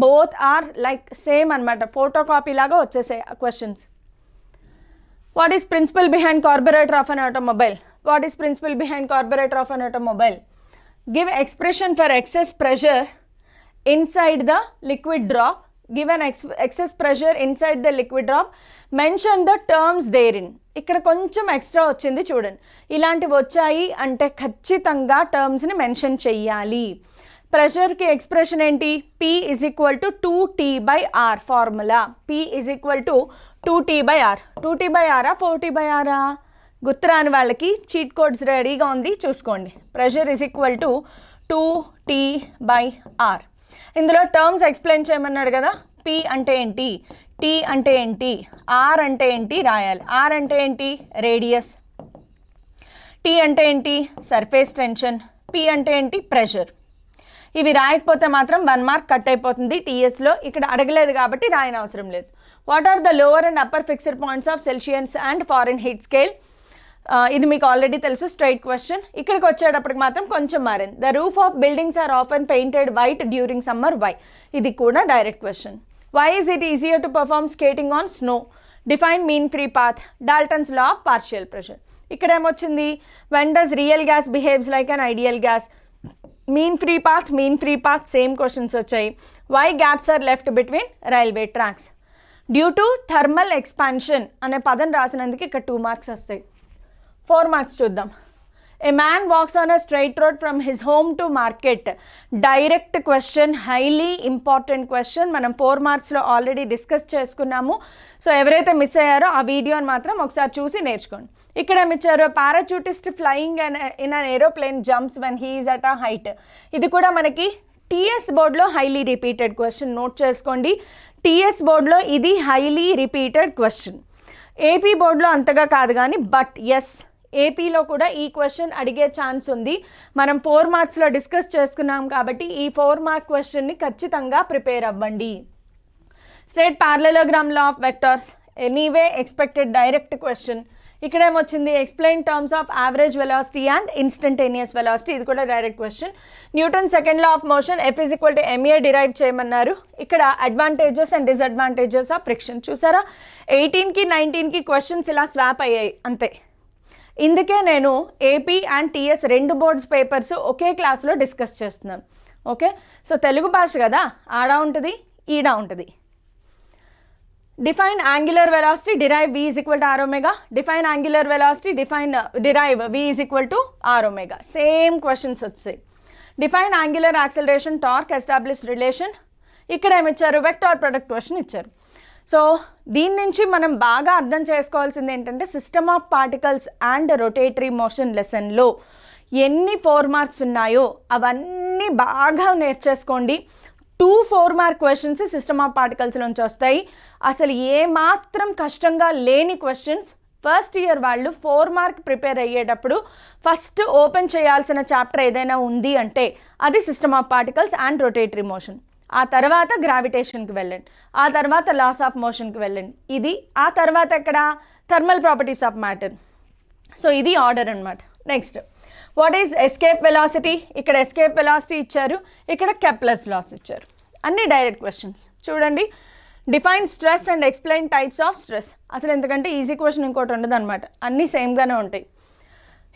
బోత్ ఆర్ లైక్ సేమ్ అనమాట, ఫోటో కాపీ లాగా వచ్చేసాయి questions. What is principal behind carburettor of an automobile. What is principal behind carburettor of an automobile. Give expression for excess pressure inside the liquid drop. Given excess pressure inside the liquid drop, mention the terms therein. ఇక్కడ కొంచెం extra వచ్చింది చూడండి. ఇలాంటివి వచ్చాయి అంటే ఖచ్చితంగా టర్మ్స్ని mention చెయ్యాలి. ప్రెషర్కి expression ఏంటి? P = 2T/R formula. P = 2T/R. 2T/R 4T/R. గుర్తురాని వాళ్ళకి చీట్ కోడ్స్ రెడీగా ఉంది, చూసుకోండి. Pressure = 2T/R. ఇందులో టర్మ్స్ ఎక్స్ప్లెయిన్ చేయమన్నాడు కదా. P అంటే ఏంటి, T అంటే ఏంటి, R అంటే ఏంటి రాయాలి. R అంటే ఏంటి? రేడియస్. T అంటే ఏంటి? Surface tension. P అంటే ఏంటి? ప్రెషర్. ఇవి రాయకపోతే మాత్రం 1 మార్క్ కట్ అయిపోతుంది టీఎస్లో. ఇక్కడ అడగలేదు కాబట్టి రాయని అవసరం లేదు. What are the lower and upper fixed points of Celsius and Fahrenheit scale. ఇది మీకు ఆల్రెడీ తెలుసు, స్ట్రైట్ క్వశ్చన్. ఇక్కడికి వచ్చేటప్పటికి మాత్రం కొంచెం మారింది. The roof of buildings are often painted white during summer, why? ఇది కూడా direct question. Why is it easier to perform skating on snow? Define mean free path, Dalton's law of partial pressure. ఇక్కడ ఏమొచ్చింది? When does real gas behaves like an ideal gas? Mean free path same questions వచ్చాయి. Why gaps are left between railway tracks? Due to thermal expansion అనే పదం రాసినందుకు ఇక్కడ 2 marks వస్తాయి. 4 marks చూద్దాం. A man walks on a straight road from his home to market. Direct question, highly important question. మనం 4 మార్క్స్లో already discuss చేసుకున్నాము. So ఎవరైతే miss అయ్యారో ఆ వీడియోని మాత్రం ఒకసారి చూసి నేర్చుకోండి. ఇక్కడ ఏమిచ్చారు? Parachutist flying in an aeroplane jumps when he is at a height. ఇది కూడా మనకి టీఎస్ బోర్డ్లో హైలీ రిపీటెడ్ క్వశ్చన్, నోట్ చేసుకోండి. టీఎస్ బోర్డ్లో ఇది హైలీ రిపీటెడ్ క్వశ్చన్. ఏపీ బోర్డ్లో అంతగా కాదు కానీ బట్ ఎస్, ఏపీలో కూడా ఈ క్వశ్చన్ అడిగే ఛాన్స్ ఉంది. మనం 4 మార్క్స్లో డిస్కస్ చేసుకున్నాం కాబట్టి ఈ 4 మార్క్ క్వశ్చన్ని ఖచ్చితంగా ప్రిపేర్ అవ్వండి. Straight parallelogram law of vectors, anyway expected direct question. ఇక్కడ ఏమొచ్చింది? Explain terms of average velocity and instantaneous velocity. ఇది కూడా direct question. Newton second law of motion, F is equal to MA derive చేయమన్నారు. ఇక్కడ advantages and disadvantages of friction. చూసారా, 18కి 19కి questions ఇలా swap అయ్యాయి అంతే. ఇందుకే నేను AP and TS 2 boards papers ఒకే క్లాస్లో డిస్కస్ చేస్తున్నాను. ఓకే, సో తెలుగు భాష కదా, ఆడ ఉంటుంది ఈడ ఉంటుంది. Define angular velocity, derive v is equal to r omega. Define angular velocity, derive v is equal to r omega. Same questions వచ్చాయి. Define angular acceleration, torque, establish relation. ఇక్కడ ఏమి ఇచ్చారు? వెక్టార్ ప్రొడక్ట్ క్వశ్చన్ ఇచ్చారు. So దీని నుంచి మనం బాగా అర్థం చేసుకోవాల్సింది ఏంటంటే, system of particles and rotatory motion లెసన్లో ఎన్ని 4 మార్క్స్ ఉన్నాయో అవన్నీ బాగా నేర్చేసుకోండి. 2 4 mark questions system of particles నుంచి వస్తాయి. అసలు ఏమాత్రం కష్టంగా లేని క్వశ్చన్స్. ఫస్ట్ ఇయర్ వాళ్ళు 4 మార్క్ ప్రిపేర్ అయ్యేటప్పుడు ఫస్ట్ ఓపెన్ చేయాల్సిన చాప్టర్ ఏదైనా ఉంది అంటే అది system of particles and rotatory motion. ఆ తర్వాత గ్రావిటేషన్కి వెళ్ళండి, ఆ తర్వాత లాస్ ఆఫ్ మోషన్కి వెళ్ళండి, ఇది ఆ తర్వాత ఎక్కడ thermal properties of matter. So ఇది ఆర్డర్ అనమాట. Next, what is escape velocity? ఇక్కడ ఎస్కేప్ వెలాసిటీ ఇచ్చారు, ఇక్కడ కెప్లర్స్ లాస్ ఇచ్చారు. అన్ని డైరెక్ట్ క్వశ్చన్స్. చూడండి, define stress and explain types of stress. అసలు ఎందుకంటే ఈజీ క్వశ్చన్ ఇంకోటి ఉండదు అనమాట, అన్నీ సేమ్గానే ఉంటాయి.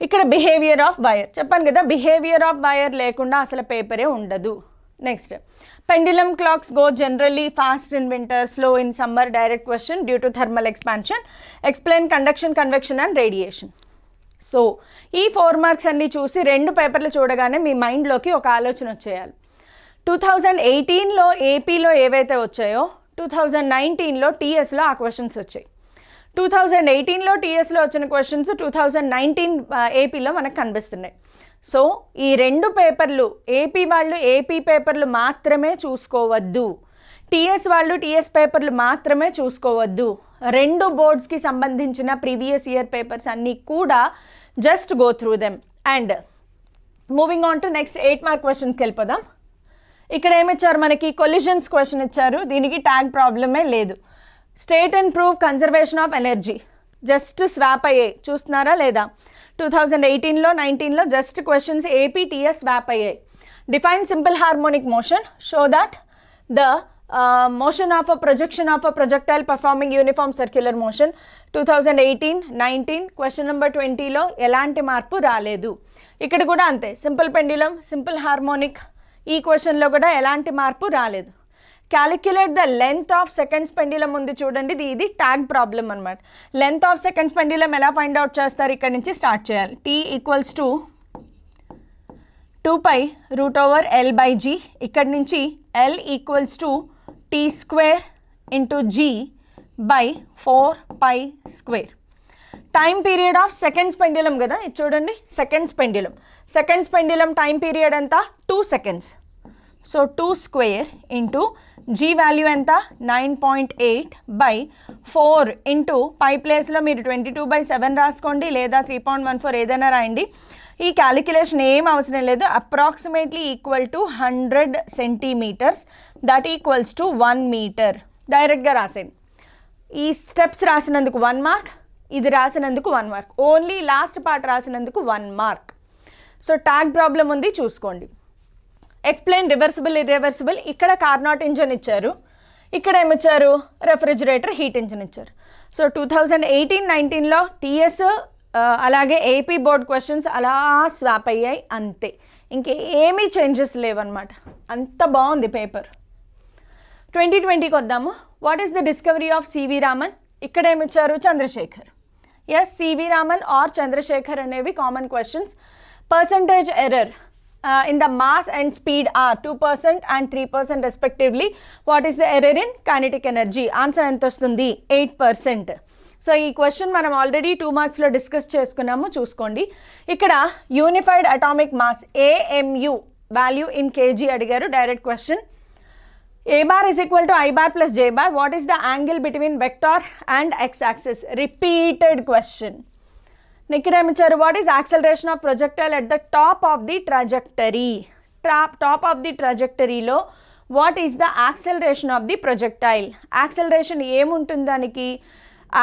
ఇక్కడ బిహేవియర్ ఆఫ్ వైర్ చెప్పాను కదా, బిహేవియర్ ఆఫ్ వైర్ లేకుండా అసలు పేపరే ఉండదు. Next, pendulum clocks go generally fast in winter, slow in summer. Direct question due to thermal expansion. Explain conduction, convection and radiation. So ఈ 4 మార్క్స్ అన్నీ చూసి 2 పేపర్లు చూడగానే మీ మైండ్లోకి ఒక ఆలోచన వచ్చేయాలి. 2018లో ఏపీలో ఏవైతే వచ్చాయో 2019లో టీఎస్లో ఆ క్వశ్చన్స్ వచ్చాయి. 2018లో టీఎస్లో వచ్చిన క్వశ్చన్స్ 2019 ఏపీలో మనకు కనిపిస్తున్నాయి. సో ఈ 2 పేపర్లు ఏపీ వాళ్ళు ఏపీ పేపర్లు మాత్రమే చూసుకోవద్దు, టీఎస్ వాళ్ళు టీఎస్ పేపర్లు మాత్రమే చూసుకోవద్దు. 2 బోర్డ్స్కి సంబంధించిన ప్రీవియస్ ఇయర్ పేపర్స్ అన్నీ కూడా just go through them. And moving on to next 8 mark క్వశ్చన్స్కి వెళ్ళిపోదాం. ఇక్కడ ఏమిచ్చారు? మనకి కొలిజన్స్ క్వశ్చన్ ఇచ్చారు, దీనికి ట్యాగ్ ప్రాబ్లమే లేదు. State and prove conservation of energy. Just swap అయ్యాయి, చూస్తున్నారా లేదా? 2018లో 19లో just questions AP TS swap అయ్యాయి. Define simple harmonic motion, show that the motion of a projection of a projectile performing uniform circular motion. 2018, 19 question number 20లో ఎలాంటి మార్పు రాలేదు. ఇక్కడ కూడా అంతే, సింపుల్ పెండ్యులమ్, సింపుల్ హార్మోనిక్, ఈ క్వశ్చన్లో కూడా ఎలాంటి మార్పు రాలేదు. Calculate the length of seconds pendulum ఉంది చూడండి, ఇది ట్యాగ్ ప్రాబ్లం అనమాట. లెంత్ ఆఫ్ సెకండ్స్ పెండ్యులమ్ ఎలా ఫైండ్ అవుట్ చేస్తారు? ఇక్కడ నుంచి స్టార్ట్ చేయాలి. T equals to 2π√L/g. ఇక్కడ నుంచి L equals to T square into G by 4π². Time period of seconds pendulum కదా ఇది చూడండి, సెకండ్స్ పెండ్యులమ్ టైం పీరియడ్ ఎంత? 2 seconds. So 2 square into G value ఎంత? 9.8 బై 4 ఇంటూ పై ప్లేస్లో మీరు 22/7 రాసుకోండి, లేదా 3.14 ఏదైనా రాయండి. ఈ క్యాలిక్యులేషన్ ఏం అవసరం లేదు. Approximately equal to 100 centimeters, that equals to 1 meter. డైరెక్ట్గా రాసేయండి. ఈ స్టెప్స్ రాసినందుకు 1 mark, ఇది రాసినందుకు 1 మార్క్, ఓన్లీ లాస్ట్ పార్ట్ రాసినందుకు 1 మార్క్. సో ట్యాగ్ ప్రాబ్లం ఉంది, చూసుకోండి. ఎక్స్ప్లెయిన్ రివర్సిబుల్ ఇర్రివర్సిబుల్, ఇక్కడ కార్నాట్ ఇంజన్ ఇచ్చారు, ఇక్కడ ఏమిచ్చారు రెఫ్రిజిరేటర్ హీట్ ఇంజన్ ఇచ్చారు. సో 2018-19లో టీఎస్ అలాగే ఏపీ బోర్డ్ క్వశ్చన్స్ అలా స్వాప్ అయ్యాయి అంతే, ఇంకేమీ చేంజెస్ లేవన్నమాట. అంత బాగుంది పేపర్. 2020కి వద్దాము. What is the discovery of CV Raman? ఇక్కడ ఏమిచ్చారు Chandrasekhar. Yes, CV Raman or Chandrasekhar అనేవి common questions. Percentage error in the mass and speed are 2% and 3% respectively. What is the error in kinetic energy? Answer ఎంత వస్తుంది? 8%. సో ఈ question మనం already 2 మార్క్స్లో discuss చేసుకున్నాము, చూసుకోండి. ఇక్కడ unified atomic mass AMU value in KG అడిగారు, direct question. A bar is equal to I bar plus J bar. What is the angle between vector and x-axis? Repeated question. ఇక్కడ ఏమిచ్చారు? What is acceleration of projectile at the top of the trajectory? Top of the ట్రాజెక్టరీలో what is the acceleration of the projectile? Acceleration ఏముంటుంది దానికి?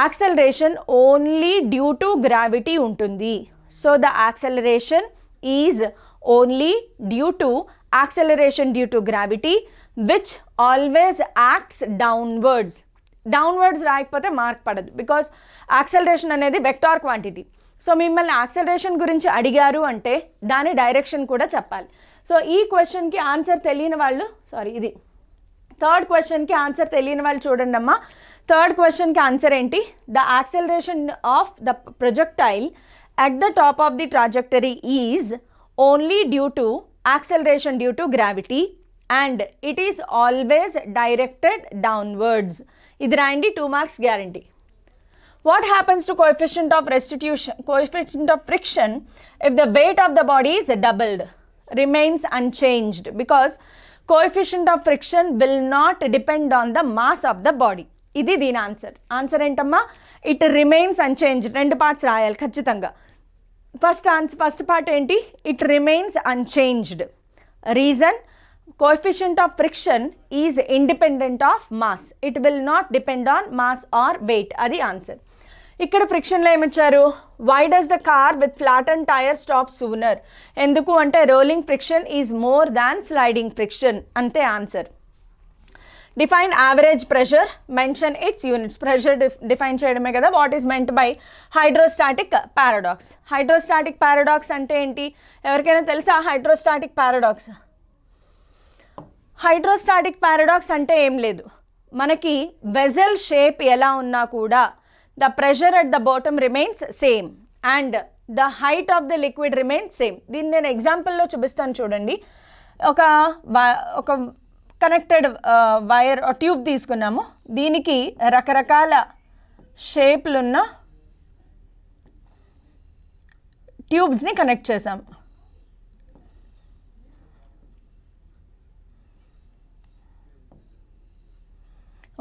Acceleration only due to gravity ఉంటుంది. So the acceleration is only due to acceleration due to gravity which always acts downwards. Downwards రాయకపోతే mark పడదు, because acceleration అనేది vector quantity. So మిమ్మల్ని acceleration గురించి అడిగారు అంటే దాని డైరెక్షన్ కూడా చెప్పాలి. సో ఈ క్వశ్చన్కి ఆన్సర్ తెలియని వాళ్ళు, ఇది థర్డ్ క్వశ్చన్కి ఆన్సర్ తెలియని వాళ్ళు చూడండి అమ్మా. థర్డ్ క్వశ్చన్కి ఆన్సర్ ఏంటి? The acceleration of the projectile at the top of the trajectory is only due to acceleration due to gravity and it is always directed downwards. ఇది రాయండి, 2 marks guarantee. What happens to coefficient of friction if the weight of the body is doubled? Remains unchanged because coefficient of friction will not depend on the mass of the body. ఇది దీని answer. Answer ఏంటమ్మా? It remains unchanged. 2 parts రాయాలి ఖచ్చితంగా. First part ఏంటి? It remains unchanged. Reason, coefficient of friction is independent of mass. It will not depend on mass or weight. అది answer. ఇక్కడ ఫ్రిక్షన్లో ఏమిచ్చారు? Why does the car with flatten tyre stop sooner? ఎందుకు అంటే rolling friction is more than sliding friction, అంతే answer. Define average pressure, mention its units. Pressure define చేయడమే కదా. What is meant by hydrostatic paradox? Hydrostatic paradox అంటే ఏంటి? ఎవరికైనా తెలుసా hydrostatic paradox? Hydrostatic paradox అంటే ఏం లేదు, మనకి వెజల్ షేప్ ఎలా ఉన్నా కూడా the pressure at the bottom remains same and the height of the liquid remains same. దీన్ని నేను ఎగ్జాంపుల్లో చూపిస్తాను చూడండి. ఒక కనెక్టెడ్ వైర్ ట్యూబ్ తీసుకున్నాము, దీనికి రకరకాల షేప్లున్న ట్యూబ్స్ని కనెక్ట్ చేసాము.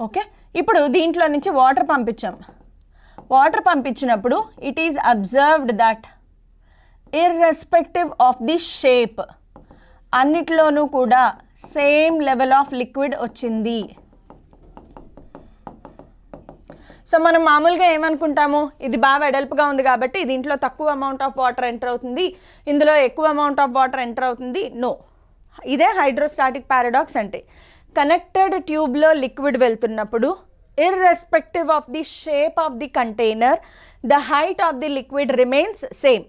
ఓకే, ఇప్పుడు దీంట్లో నుంచి వాటర్ పంపించాం. వాటర్ పంపించినప్పుడు it is observed that irrespective of the shape అన్నిట్లోనూ కూడా సేమ్ లెవెల్ ఆఫ్ లిక్విడ్ వచ్చింది. సో మనం మామూలుగా ఏమనుకుంటాము, ఇది బాగా వెడల్పుగా ఉంది కాబట్టి దీంట్లో తక్కువ అమౌంట్ ఆఫ్ వాటర్ ఎంటర్ అవుతుంది, ఇందులో ఎక్కువ అమౌంట్ ఆఫ్ వాటర్ ఎంటర్ అవుతుంది. నో, ఇదే హైడ్రోస్టాటిక్ పారాడాక్స్ అంటే. కనెక్టెడ్ ట్యూబ్లో లిక్విడ్ వెళ్తున్నప్పుడు irrespective of the shape of the container, the height of the liquid remains same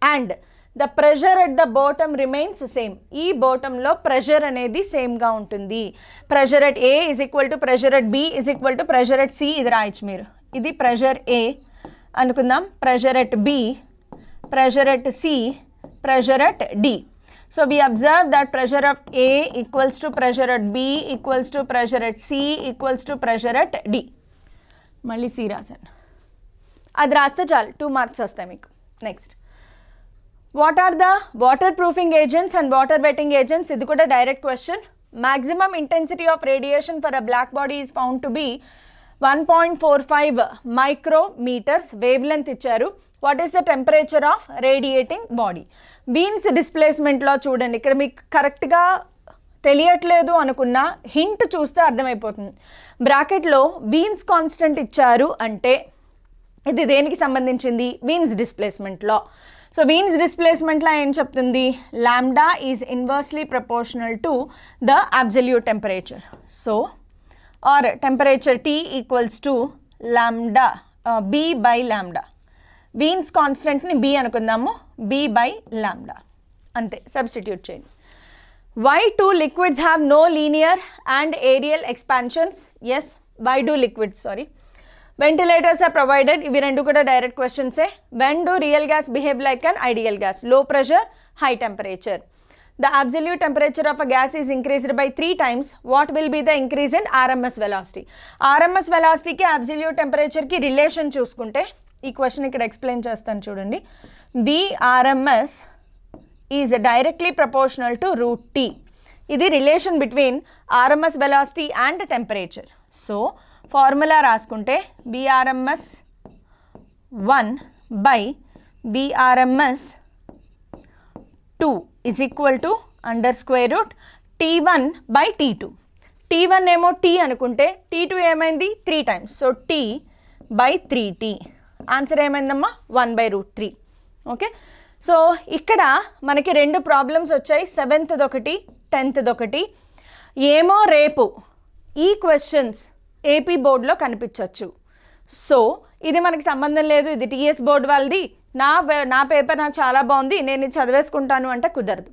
and the pressure at the bottom remains same. ఈ బాటంలో pressure అనేది సేమ్గా ఉంటుంది. Pressure at A is equal to pressure at B is equal to pressure at C. ఇది రాయొచ్చు మీరు. ఇది pressure A అనుకుందాం, pressure at B, pressure at C, pressure at D. So we observe that pressure of A equals to pressure at B equals to pressure at C equals to pressure at D. మళ్ళీ C రాశాను, అది రాస్తే చాలు 2 marks వస్తాయి మీకు. Next, what are the water proofing agents and water wetting agents? ఇది కూడా direct question. Maximum intensity of radiation for a black body is found to be 1.45 micrometers. Wave length ఇచ్చారు. What is the temperature of radiating body? Wien's డిస్ప్లేస్మెంట్లో చూడండి, ఇక్కడ మీకు కరెక్ట్గా తెలియట్లేదు అనుకున్న హింట్ చూస్తే అర్థమైపోతుంది. బ్రాకెట్లో వీన్స్ కాన్స్టెంట్ ఇచ్చారు అంటే ఇది దేనికి సంబంధించింది? వీన్స్ డిస్ప్లేస్మెంట్లో. సో వీన్స్ డిస్ప్లేస్మెంట్లో ఏం చెప్తుంది? Lambda is inversely proportional to the absolute temperature. So or temperature T equals to lambda B by lambda. Wien's కాన్స్టెంట్ని B అనుకుందాము, B బై లాంబ్డా, అంతే. సబ్స్టిట్యూట్ చేయండి. Why do liquids have no linear and aerial expansions? Yes, why do liquids, sorry. Ventilators are provided. ఇవి రెండు కూడా direct క్వశ్చన్సే. When do real gas behave like an ideal gas? Low pressure, high temperature. The absolute temperature of a gas is increased by 3 times. What will be the increase in RMS velocity? RMS velocity కి absolute temperature కి relation చూసుకుంటే ఈ question ఇక్కడ explain చేస్తాను చూడండి. VRMS is directly proportional to root T. ఇది relation between RMS velocity and temperature. So formula రాసుకుంటే VRMS 1 by VRMS 2 is equal to under square root T1 by T2. T1 ఏమో T అనుకుంటే T2 ఏమైంది? 3 times. So T by 3T. Answer ఏమైందమ్మా? 1 by root 3. Okay. So ఇక్కడ మనకి రెండు problems వచ్చాయి, 7th ఒకటి 10th ఒకటి. ఏమో రేపు ఈ క్వశ్చన్స్ ఏపీ బోర్డులో కనిపించవచ్చు. సో ఇది మనకి సంబంధం లేదు, ఇది టీఎస్ బోర్డు వాళ్ళది, నా పేపర్ నాకు చాలా బాగుంది, నేను ఇది చదివేసుకుంటాను అంటే కుదరదు.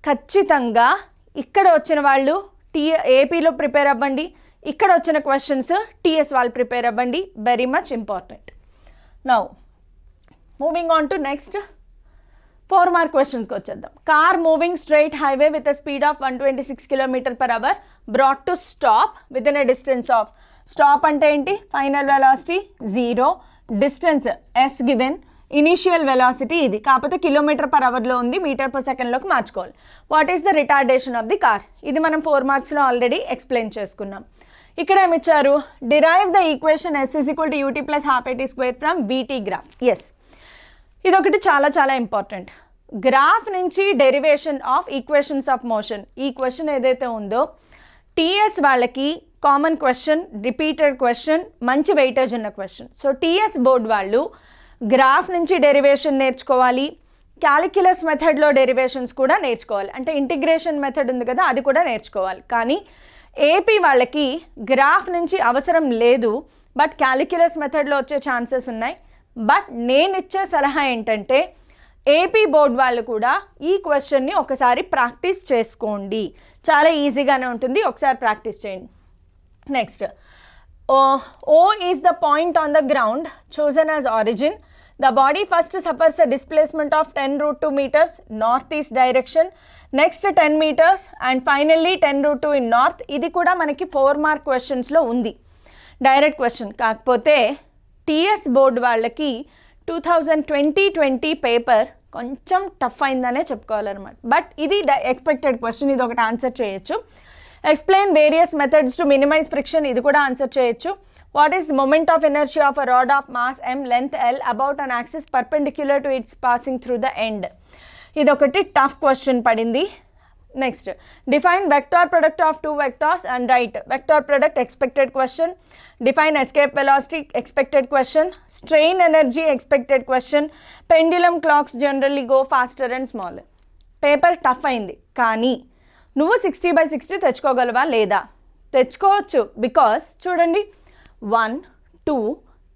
ఖచ్చితంగా ఇక్కడ వచ్చిన వాళ్ళు ఏపీలో ప్రిపేర్ అవ్వండి, ఇక్కడ వచ్చిన క్వశ్చన్స్ టీఎస్ వాళ్ళు ప్రిపేర్ అవ్వండి. Very much important. Now moving on to next 4 mark క్వశ్చన్స్కి వచ్చేద్దాం. Car moving straight highway with a speed of 126 km/h brought to stop with in a distance of. Stop అంటే ఏంటి? Final velocity 0, distance S given, initial velocity ఇది, కాకపోతే km/hలో ఉంది, m/s మార్చుకోవాలి. What is the retardation of the car? ఇది మనం 4 మార్క్స్లో already explain చేసుకున్నాం. ఇక్కడ ఏమిచ్చారు? Derive the equation S = ut + ½ from VT graph. Yes, ఇదొకటి చాలా చాలా ఇంపార్టెంట్. గ్రాఫ్ నుంచి derivation of equations of motion. ఈ క్వశ్చన్ ఏదైతే ఉందో టీఎస్ వాళ్ళకి కామన్ క్వశ్చన్, రిపీటెడ్ క్వశ్చన్, మంచి వెయిటేజ్ ఉన్న క్వశ్చన్. సో టీఎస్ బోర్డ్ వాళ్ళు గ్రాఫ్ నుంచి డెరివేషన్ నేర్చుకోవాలి, క్యాలిక్యులస్ మెథడ్లో డెరివేషన్స్ కూడా నేర్చుకోవాలి. అంటే ఇంటిగ్రేషన్ మెథడ్ ఉంది కదా, అది కూడా నేర్చుకోవాలి. కానీ ఏపీ వాళ్ళకి గ్రాఫ్ నుంచి అవసరం లేదు, బట్ క్యాలిక్యులస్ మెథడ్లో వచ్చే ఛాన్సెస్ ఉన్నాయి. బట్ నేను ఇచ్చే సలహా ఏంటంటే ఏపీ బోర్డ్ వాళ్ళు కూడా ఈ క్వశ్చన్ని ఒకసారి ప్రాక్టీస్ చేసుకోండి, చాలా ఈజీగానే ఉంటుంది, ఒకసారి ప్రాక్టీస్ చేయండి. Next, O is the point on the ground chosen as origin. The body first suffers a displacement of 10√2 meters northeast direction, next 10 meters and finally 10√2 in north. ఇది కూడా మనకి 4 మార్క్ క్వశ్చన్స్లో ఉంది, డైరెక్ట్ క్వశ్చన్. కాకపోతే TS board వాళ్ళకి 2020 paper కొంచెం tough అయిందనే చెప్పుకోవాలన్నమాట. బట్ ఇది ఎక్స్పెక్టెడ్ క్వశ్చన్, ఇది ఒకటి ఆన్సర్ చేయొచ్చు. Explain various methods to minimise friction, ఇది కూడా ఆన్సర్ చేయొచ్చు. What is the moment of energy of a rod of mass m, length l about an axis perpendicular to its passing through the end. ఇదొకటి tough question పడింది. Next, define vector product of 2 vectors and right vector product, expected question. Define escape velocity, expected question. Strain energy, expected question. Pendulum clocks generally go faster and smaller. Paper tough అయింది, కానీ నువ్వు 60/60 తెచ్చుకోగలవా లేదా? తెచ్చుకోవచ్చు. Because చూడండి, 1 2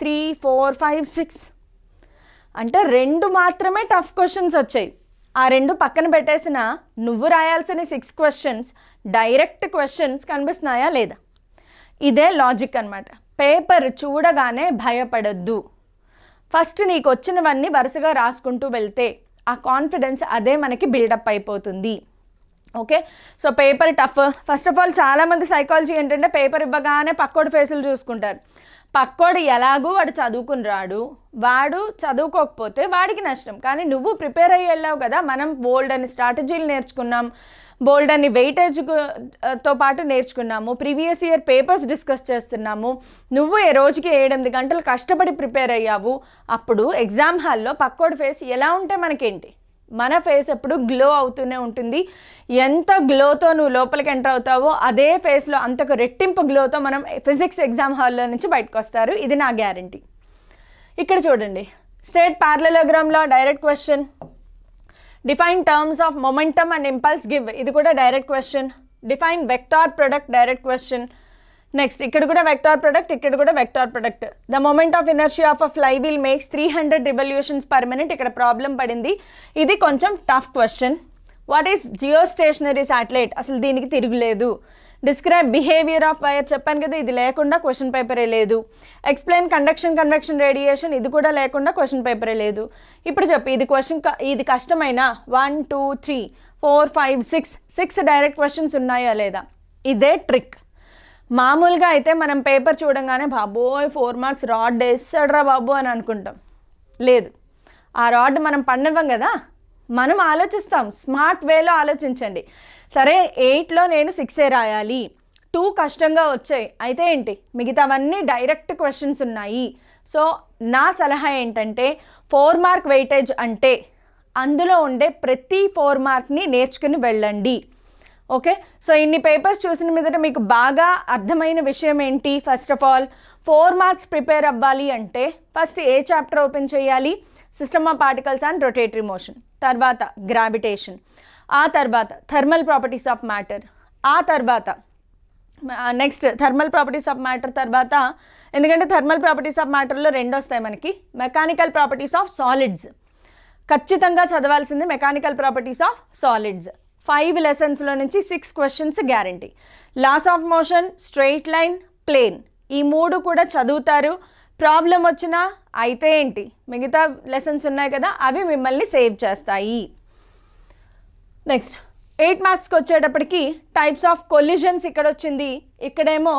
3 4 5 6 అంటే 2 మాత్రమే tough questions వచ్చాయి. ఆ 2 పక్కన పెట్టేసిన నువ్వు రాయాల్సిన 6 క్వశ్చన్స్ డైరెక్ట్ క్వశ్చన్స్ కనిపిస్తున్నాయా లేదా? ఇదే లాజిక్ అనమాట. పేపర్ చూడగానే భయపడద్దు. ఫస్ట్ నీకు వచ్చినవన్నీ వరుసగా రాసుకుంటూ వెళ్తే ఆ కాన్ఫిడెన్స్ అదే మనకి బిల్డప్ అయిపోతుంది. Okay, so paper tough. First of all చాలామంది సైకాలజీ ఏంటంటే పేపర్ ఇవ్వగానే పక్కోడి ఫేసులు చూసుకుంటారు. పక్కోడు ఎలాగూ వాడు చదువుకుని రాడు, వాడు చదువుకోకపోతే వాడికి నష్టం. కానీ నువ్వు ప్రిపేర్ అయ్యి వెళ్ళావు కదా. మనం బోల్డ్ అని స్ట్రాటజీలు నేర్చుకున్నాం, బోల్డ్ అని వెయిటేజ్తో పాటు నేర్చుకున్నాము, ప్రీవియస్ ఇయర్ పేపర్స్ డిస్కస్ చేస్తున్నాము. నువ్వు ఏ రోజుకి 7-8 గంటలు కష్టపడి ప్రిపేర్ అయ్యావు. అప్పుడు ఎగ్జామ్ హాల్లో పక్కోడి ఫేస్ ఎలా ఉంటే మనకేంటి? మన ఫేస్ ఎప్పుడు గ్లో అవుతూనే ఉంటుంది. ఎంత గ్లోతో నువ్వు లోపలికి ఎంటర్ అవుతావో అదే ఫేస్లో అంతకు రెట్టింపు గ్లోతో మనం ఫిజిక్స్ ఎగ్జామ్ హాల్లో నుంచి బయటకు వస్తారు. ఇది నా గ్యారంటీ. ఇక్కడ చూడండి, స్ట్రేట్ ప్యారలలోగ్రామ్లో direct question. Define terms of momentum and impulse give, ఇది కూడా direct question. Define vector product, direct question. Next ఇక్కడ కూడా వెక్టార్ ప్రొడక్ట్, ఇక్కడ కూడా vector product. The moment of inertia of a flywheel makes 300 revolutions per minute, ఇక్కడ problem పడింది. ఇది కొంచెం tough question. What is geostationary satellite, అసలు దీనికి తిరుగులేదు. డిస్క్రైబ్ బిహేవియర్ ఆఫ్ వైర్, చెప్పాను కదా ఇది లేకుండా క్వశ్చన్ పేపరే లేదు. ఎక్స్ప్లెయిన్ కండక్షన్ కన్వెక్షన్ రేడియేషన్, ఇది కూడా లేకుండా క్వశ్చన్ పేపరే లేదు. ఇప్పుడు చెప్పు, ఇది క్వశ్చన్ ఇది కష్టమైన 1 2 3 4 5 6 డైరెక్ట్ క్వశ్చన్స్ ఉన్నాయా లేదా? ఇదే ట్రిక్. మామూలుగా అయితే మనం పేపర్ చూడంగానే బాబోయ్ 4 మార్క్స్ రాడ్ వేస్తాడ్రా బాబు అని అనుకుంటాం. లేదు, ఆ రాడ్ మనం పండివ్వం కదా, మనం ఆలోచిస్తాం. స్మార్ట్ వేలో ఆలోచించండి. సరే 8లో నేను 6 రాయాలి, 2 కష్టంగా వచ్చాయి, అయితే ఏంటి, మిగతావన్నీ డైరెక్ట్ క్వశ్చన్స్ ఉన్నాయి. సో నా సలహా ఏంటంటే 4 మార్క్ వెయిటేజ్ అంటే అందులో ఉండే ప్రతి 4 మార్క్ని నేర్చుకుని వెళ్ళండి. ఓకే, సో ఇన్ని పేపర్స్ చూసిన మీదట మీకు బాగా అర్థమైన విషయం ఏంటి? First of all 4 marks prepare అవ్వాలి అంటే ఫస్ట్ ఏ చాప్టర్ ఓపెన్ చేయాలి? System of particles and rotatory motion, తర్వాత గ్రావిటేషన్, ఆ తర్వాత థర్మల్ ప్రాపర్టీస్ ఆఫ్ మ్యాటర్, ఆ తర్వాత next thermal properties of matter తర్వాత, ఎందుకంటే థర్మల్ ప్రాపర్టీస్ ఆఫ్ మ్యాటర్లో 2 వస్తాయి మనకి, మెకానికల్ ప్రాపర్టీస్ ఆఫ్ సాలిడ్స్. ఖచ్చితంగా చదవాల్సింది మెకానికల్ ప్రాపర్టీస్ ఆఫ్ సాలిడ్స్. 5 లెసన్స్లో నుంచి 6 questions guarantee. Laws of motion, straight line, plane, ఈ 3 కూడా చదువుతారు. ప్రాబ్లం వచ్చినా అయితే ఏంటి, మిగతా లెసన్స్ ఉన్నాయి కదా అవి మిమ్మల్ని సేవ్ చేస్తాయి. నెక్స్ట్ 8 మార్క్స్కి వచ్చేటప్పటికి టైప్స్ ఆఫ్ కొలిజన్స్ ఇక్కడ వచ్చింది, ఇక్కడేమో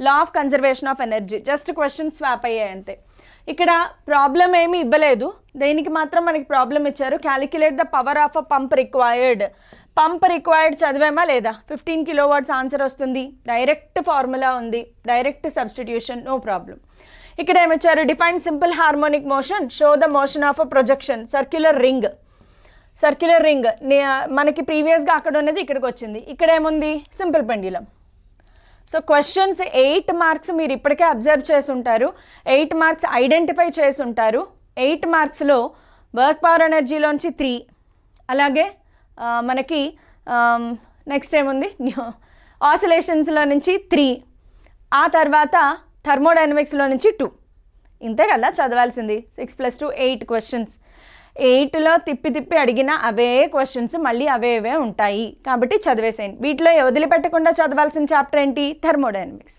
లా of conservation of energy, just questions swap అయ్యాయి అంతే. ఇక్కడ ప్రాబ్లం ఏమీ ఇవ్వలేదు, దేనికి మాత్రం మనకి ప్రాబ్లం ఇచ్చారు. Calculate the power of a pump required. Pump required చదివామా లేదా? 15 కిలోవాట్స్ ఆన్సర్ వస్తుంది, డైరెక్ట్ ఫార్ములా ఉంది, డైరెక్ట్ సబ్స్టిట్యూషన్, నో ప్రాబ్లం. ఇక్కడ ఏమిచ్చారు? Define simple harmonic motion, show the motion of a projection, circular ring. Circular ring మనకి ప్రీవియస్గా అక్కడ ఉన్నది ఇక్కడికి వచ్చింది. ఇక్కడ ఏముంది? Simple pendulum. So questions 8 marks మీరు ఇప్పటికే అబ్జర్వ్ చేసి ఉంటారు, 8 మార్క్స్ ఐడెంటిఫై చేసి ఉంటారు. 8 మార్క్స్లో వర్క్ పవర్ ఎనర్జీలోంచి 3, అలాగే మనకి నెక్స్ట్ ఏముంది, ఆసిలేషన్స్లో నుంచి 3, ఆ తర్వాత థర్మోడైనమిక్స్లో నుంచి 2. ఇంతే కదా చదవాల్సింది. 6 + 2 8 క్వశ్చన్స్. 8లో తిప్పి అడిగిన అవే క్వశ్చన్స్ మళ్ళీ అవే ఉంటాయి, కాబట్టి చదివేసేయండి. వీటిలో వదిలిపెట్టకుండా చదవాల్సిన చాప్టర్ ఏంటి? Thermodynamics.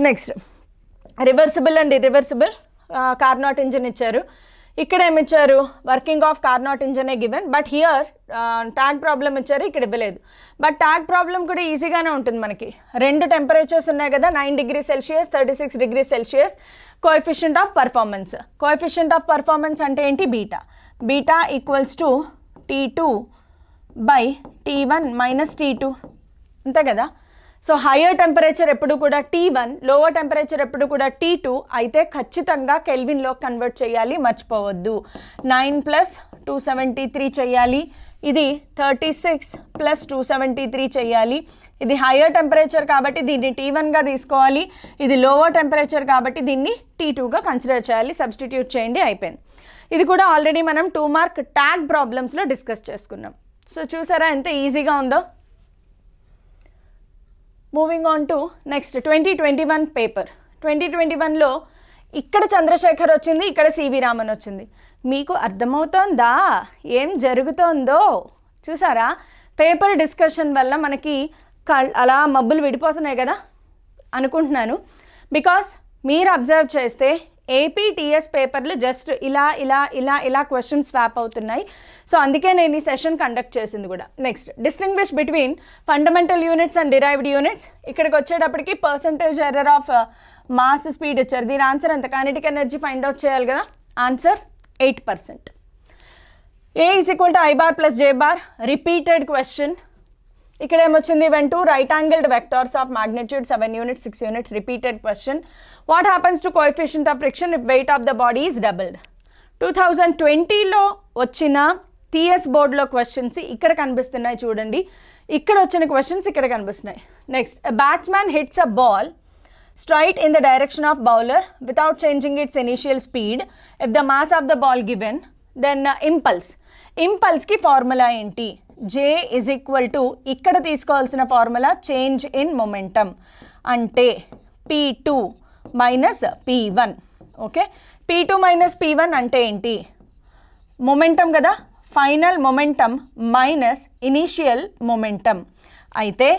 Next reversible and irreversible Carnot engine ఇచ్చారు. ఇక్కడ ఏమిచ్చారు? వర్కింగ్ ఆఫ్ కార్నాట్ ఇంజనే given, but here tag problem ఇచ్చారు, ఇక్కడ ఇవ్వలేదు. బట్ ట్యాగ్ ప్రాబ్లం కూడా ఈజీగానే ఉంటుంది మనకి. 2 టెంపరేచర్స్ ఉన్నాయి కదా, 9 degree Celsius 36 degree Celsius. Coefficient of performance, coefficient of performance అంటే ఏంటి? Beta. Beta equals to T2/T1 - T2, అంతే కదా. సో హయ్యర్ టెంపరేచర్ ఎప్పుడు కూడా T1, లోవర్ టెంపరేచర్ ఎప్పుడు కూడా T2 అయితే ఖచ్చితంగా కెల్విన్లో కన్వర్ట్ చేయాలి, మర్చిపోవద్దు. 9 + 273 చేయాలి, ఇది 36 + 273 చేయాలి. ఇది హయ్యర్ టెంపరేచర్ కాబట్టి దీన్ని T1గా తీసుకోవాలి, ఇది లోవర్ టెంపరేచర్ కాబట్టి దీన్ని T2గా కన్సిడర్ చేయాలి. సబ్స్టిట్యూట్ చేయండి, అయిపోయింది. ఇది కూడా ఆల్రెడీ మనం 2 మార్క్ ట్యాగ్ ప్రాబ్లమ్స్లో డిస్కస్ చేసుకున్నాం. సో చూసారా ఎంత ఈజీగా ఉందో. Moving on to next 2021 paper. 2021లో ఇక్కడ చంద్రశేఖర్ వచ్చింది, ఇక్కడ సివి రామన్ వచ్చింది. మీకు అర్థమవుతోందా ఏం జరుగుతోందో? చూసారా, పేపర్ డిస్కషన్ వల్ల మనకి అలా మబ్బులు విడిపోతున్నాయి కదా అనుకుంటున్నాను. బికాస్ మీరు అబ్జర్వ్ చేస్తే ఏపీటీఎస్ పేపర్లు జస్ట్ ఇలా క్వశ్చన్స్ స్వాప్ అవుతున్నాయి. సో అందుకే నేను ఈ సెషన్ కండక్ట్ చేసింది కూడా. Next distinguish between fundamental units and derived units. ఇక్కడికి వచ్చేటప్పటికి percentage error of mass speed ఇచ్చారు. దీని ఆన్సర్ ఎంత? కైనెటిక్ ఎనర్జీ ఫైండ్ అవుట్ చేయాలి కదా. Answer 8%. A = I bar + J bar, repeated question. ఇక్కడ ఏమొచ్చింది? when two right angled vectors of magnitude 7 units 6 units, repeated question. What happens to coefficient of friction if weight of the body is doubled? 2020లో వచ్చిన TS బోర్డులో questions ఇక్కడ కనిపిస్తున్నాయి చూడండి. ఇక్కడ వచ్చిన questions ఇక్కడ కనిపిస్తున్నాయి. Next batsman hits a ball straight in the direction of bowler without changing its initial speed. If the mass of the ball given, then impulse కి ఫార్ములా ఏంటి? J is equal to ఇక్కడ తీసుకోవాల్సిన formula change in momentum అంటే P2 minus P1. Okay, P2 minus P1 అంటే ఏంటి? Momentum కదా, final momentum minus initial momentum. అయితే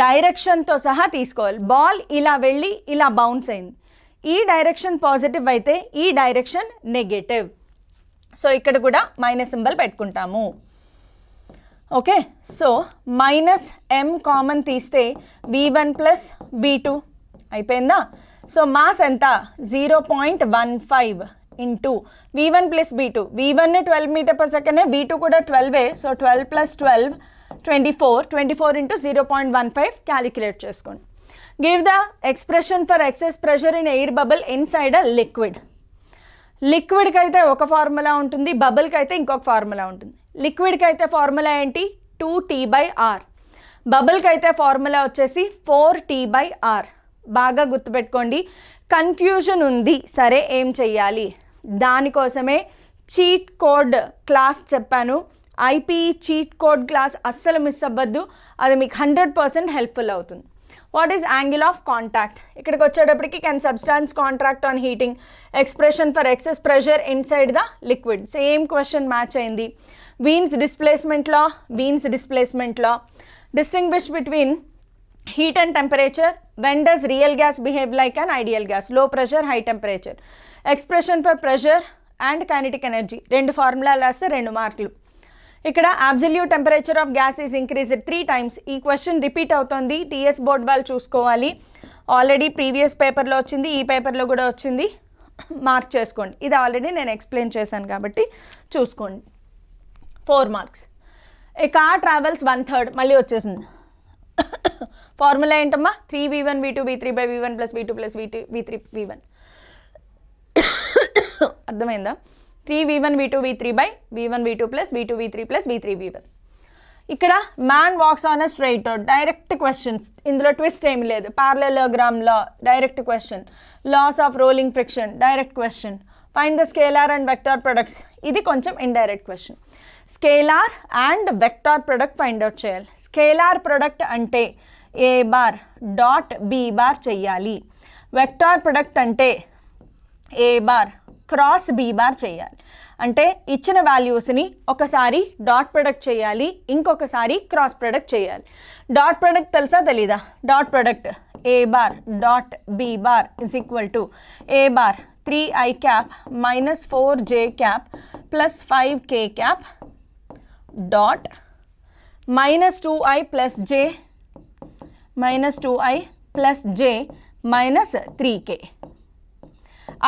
డైరెక్షన్తో సహా తీసుకోవాలి. బాల్ ఇలా వెళ్ళి ఇలా బౌన్స్ అయింది, ఈ డైరెక్షన్ పాజిటివ్ అయితే ఈ డైరెక్షన్ నెగటివ్. సో ఇక్కడ కూడా మైనస్ సింబల్ పెట్టుకుంటాము. Okay, so minus M common తీస్తే V1 ప్లస్ V2 అయిపోయిందా? సో మాస్ ఎంత? 0.15 into V1 plus V2. V1 12 meter per second, V2 కూడా 12. సో 12 ప్లస్ 12 24 ఇంటూ 0.15 క్యాలిక్యులేట్ చేసుకోండి. Give the expression for excess pressure in air bubble inside a liquid. లిక్విడ్కి అయితే ఒక formula ఉంటుంది, బబుల్కి అయితే ఇంకొక ఫార్ములా ఉంటుంది. లిక్విడ్కి అయితే ఫార్ములా ఏంటి? 2T/R. బబుల్కి అయితే ఫార్ములా వచ్చేసి 4T/R. బాగా గుర్తుపెట్టుకోండి, కన్ఫ్యూజన్ ఉంది. సరే, ఏం చెయ్యాలి? దానికోసమే చీట్ కోడ్ క్లాస్ చెప్పాను. ఐపీఈ చీట్ కోడ్ క్లాస్ అస్సలు మిస్ అవ్వద్దు, అది మీకు 100% హెల్ప్ఫుల్ అవుతుంది. What is angle of contact? ఇక్కడికి వచ్చేటప్పటికి can substance contract on heating, expression for excess pressure inside the liquid. Same question match అయింది. Wien's displacement law, distinguish between heat and temperature. When does real gas behave like an ideal gas? Low pressure, high temperature. Expression for pressure and kinetic energy. రెండు ఫార్ములాలు వేస్తే 2 మార్కులు. ఇక్కడ absolute temperature of gas is increased 3 times. ఈ question repeat అవుతుంది, TS board వాళ్ళు చూసుకోవాలి. Already previous పేపర్లో వచ్చింది, ఈ పేపర్లో కూడా వచ్చింది, మార్క్ చేసుకోండి. ఇది ఆల్రెడీ నేను ఎక్స్ప్లెయిన్ చేశాను కాబట్టి చూసుకోండి. 4 marks. ఏ కార్ ట్రావెల్స్ 1/3, మళ్ళీ వచ్చేసింది. ఫార్ములా ఏంటమ్మా? 3V1 V2 V3/V1 plus V2 plus V3 V1. అర్థమైందా? 3V1 V2 V3/V1 V2 plus V2 V3 plus V3 V1. ఇక్కడ man walks on a straight road. Direct questions, ఇందులో twist ఏమి లేదు. Parallelogram law, direct question. Laws of rolling friction, direct question. Find the scalar and vector products, ఇది కొంచెం indirect question. Scalar and vector product find out చేయాలి. Scalar product అంటే A bar dot B bar చెయ్యాలి. Vector product అంటే A bar cross B bar చేయాలి. అంటే ఇచ్చిన వాల్యూస్ని ఒకసారి డాట్ ప్రొడక్ట్ చేయాలి, ఇంకొకసారి క్రాస్ ప్రొడక్ట్ చేయాలి. డాట్ ప్రొడక్ట్ తెలుసా తెలీదా? Dot product A bar dot B bar is equal to A bar 3I cap minus 4J cap plus 5K cap dot minus 2I plus J minus 2I plus J minus 3K.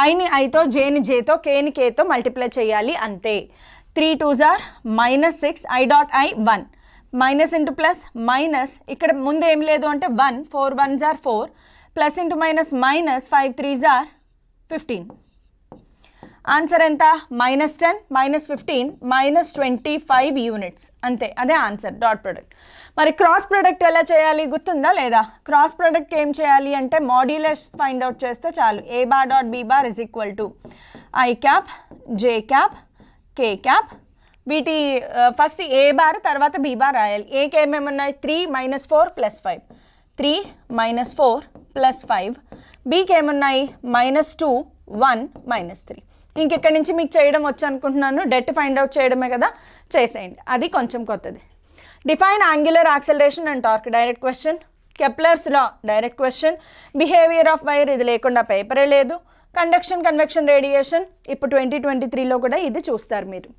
ఐని ఐతో, జేని జేతో, కేని కేతో multiply చేయాలి అంతే. 3 2s are -6, I dot I 1. Minus into plus minus, ఇక్కడ ముందు ఏం లేదు అంటే 1, 4 1s are 4, plus into minus minus, 5 3s are 15. Answer ఎంత? -10 -15 -25 యూనిట్స్ అంతే. అదే ఆన్సర్, డాట్ ప్రొడక్ట్. మరి క్రాస్ ప్రొడక్ట్ ఎలా చేయాలి గుర్తుందా లేదా? క్రాస్ ప్రొడక్ట్ ఏం చేయాలి అంటే మాడ్యులస్ ఫైండ్ అవుట్ చేస్తే చాలు. A bar dot B bar is equal to I cap J cap K cap. వీటి ఫస్ట్ A బార్ తర్వాత B బార్ రాయాలి. ఏకి ఏమేమి ఉన్నాయి? 3 - 4 + 5, 3 - 4 + 5. Bకి ఏమున్నాయి? -2 1 -3. ఇంకెక్కడి నుంచి మీకు చేయడం వచ్చు అనుకుంటున్నాను. డెట్ ఫైండ్ అవుట్ చేయడమే కదా, చేసేయండి. అది కొంచెం కొత్తది. Define angular acceleration and torque, direct question. Kepler's law, direct question. Behaviour of wire, ఇది లేకుండా పేపరే లేదు. కండక్షన్, కన్వెక్షన్, రేడియేషన్, ఇప్పుడు 2023లో కూడా ఇది చూస్తారు మీరు.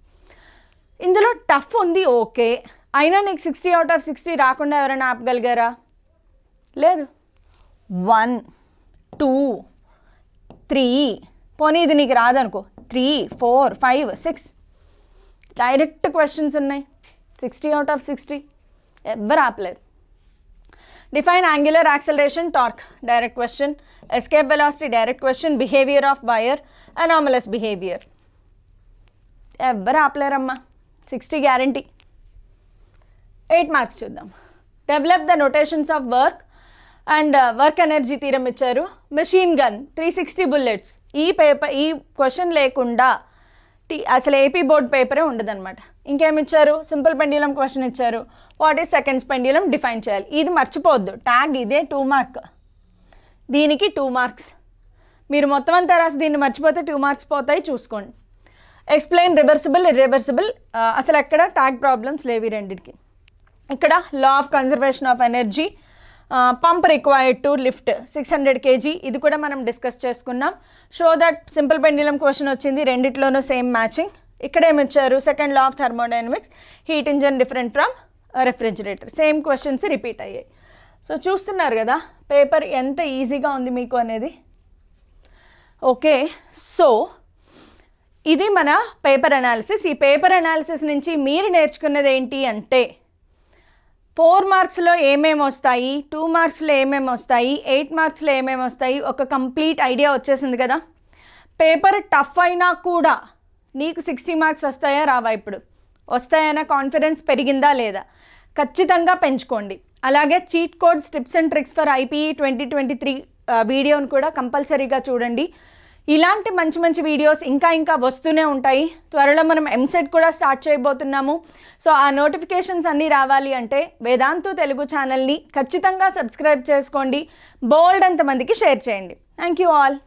ఇందులో టఫ్ ఉంది ఓకే, అయినా నీకు 60 out of 60 రాకుండా ఎవరైనా ఆపగలిగారా? లేదు. 1 2 3, పోనీ ఇది నీకు రాదనుకో, 3 4 5 6 డైరెక్ట్ క్వశ్చన్స్ ఉన్నాయి. 60 out of 60 ఎవ్వరు ఆపలేదు. Define angular acceleration, torque, direct question. Escape velocity, direct question. Behaviour of wire, anomalous behaviour. ఎవ్వరు ఆపలేరమ్మా, 60 గ్యారంటీ. 8 మార్క్స్ చూద్దాం. Develop the notations of work and work energy theorem ఇచ్చారు. Machine gun 360 bullets. ఈ question లేకుండా అసలు AP board పేపరే ఉండదన్నమాట. ఇంకేమిచ్చారు? సింపుల్ పెండ్యులం క్వశ్చన్ ఇచ్చారు. What is seconds pendulum define చేయాలి. ఇది మర్చిపోవద్దు, ట్యాగ్ ఇదే 2 మార్క్, దీనికి 2 మార్క్స్. మీరు మొత్తం అంతా రాసి దీన్ని మర్చిపోతే 2 మార్క్స్ పోతాయి, చూసుకోండి. ఎక్స్ప్లెయిన్ రివర్సిబుల్ ఇర్రివర్సిబుల్, అసలు ఎక్కడ ట్యాగ్ ప్రాబ్లమ్స్ లేవి రెండింటికి. ఇక్కడ లా of conservation of energy, pump required to lift 600 kg, ఇది కూడా మనం డిస్కస్ చేసుకున్నాం. Show that simple pendulum question వచ్చింది, రెండిట్లోనూ సేమ్ మ్యాచింగ్. ఇక్కడ ఏమి ఇచ్చారు? Second law of thermodynamics, heat engine different from refrigerator. Same questions repeat అయ్యాయి. సో చూస్తున్నారు కదా పేపర్ ఎంత ఈజీగా ఉంది మీకు అనేది. ఓకే, సో ఇది మన పేపర్ అనాలిసిస్. ఈ పేపర్ అనాలిసిస్ నుంచి మీరు నేర్చుకున్నది ఏంటి అంటే 4 మార్క్స్లో ఏమేమి వస్తాయి, 2 మార్క్స్లో ఏమేమి వస్తాయి, 8 మార్క్స్లో ఏమేమి వస్తాయి, ఒక కంప్లీట్ ఐడియా వచ్చేసింది కదా. పేపర్ టఫ్ అయినా కూడా నీకు 60 మార్క్స్ వస్తాయా రావా? ఇప్పుడు వస్తాయన్న కాన్ఫిడెన్స్ పెరిగిందా లేదా? ఖచ్చితంగా పెంచుకోండి. అలాగే cheat codes tips and tricks for IPE 2023 వీడియోని కూడా కంపల్సరీగా చూడండి. ఇలాంటి మంచి మంచి వీడియోస్ ఇంకా వస్తూనే ఉంటాయి. త్వరలో మనం ఎంసెట్ కూడా స్టార్ట్ చేయబోతున్నాము. సో ఆ నోటిఫికేషన్స్ అన్నీ రావాలి అంటే వేదాంతు తెలుగు ఛానల్ని ఖచ్చితంగా సబ్స్క్రైబ్ చేసుకోండి. బోల్డ్ అంతమందికి షేర్ చేయండి. Thank you all.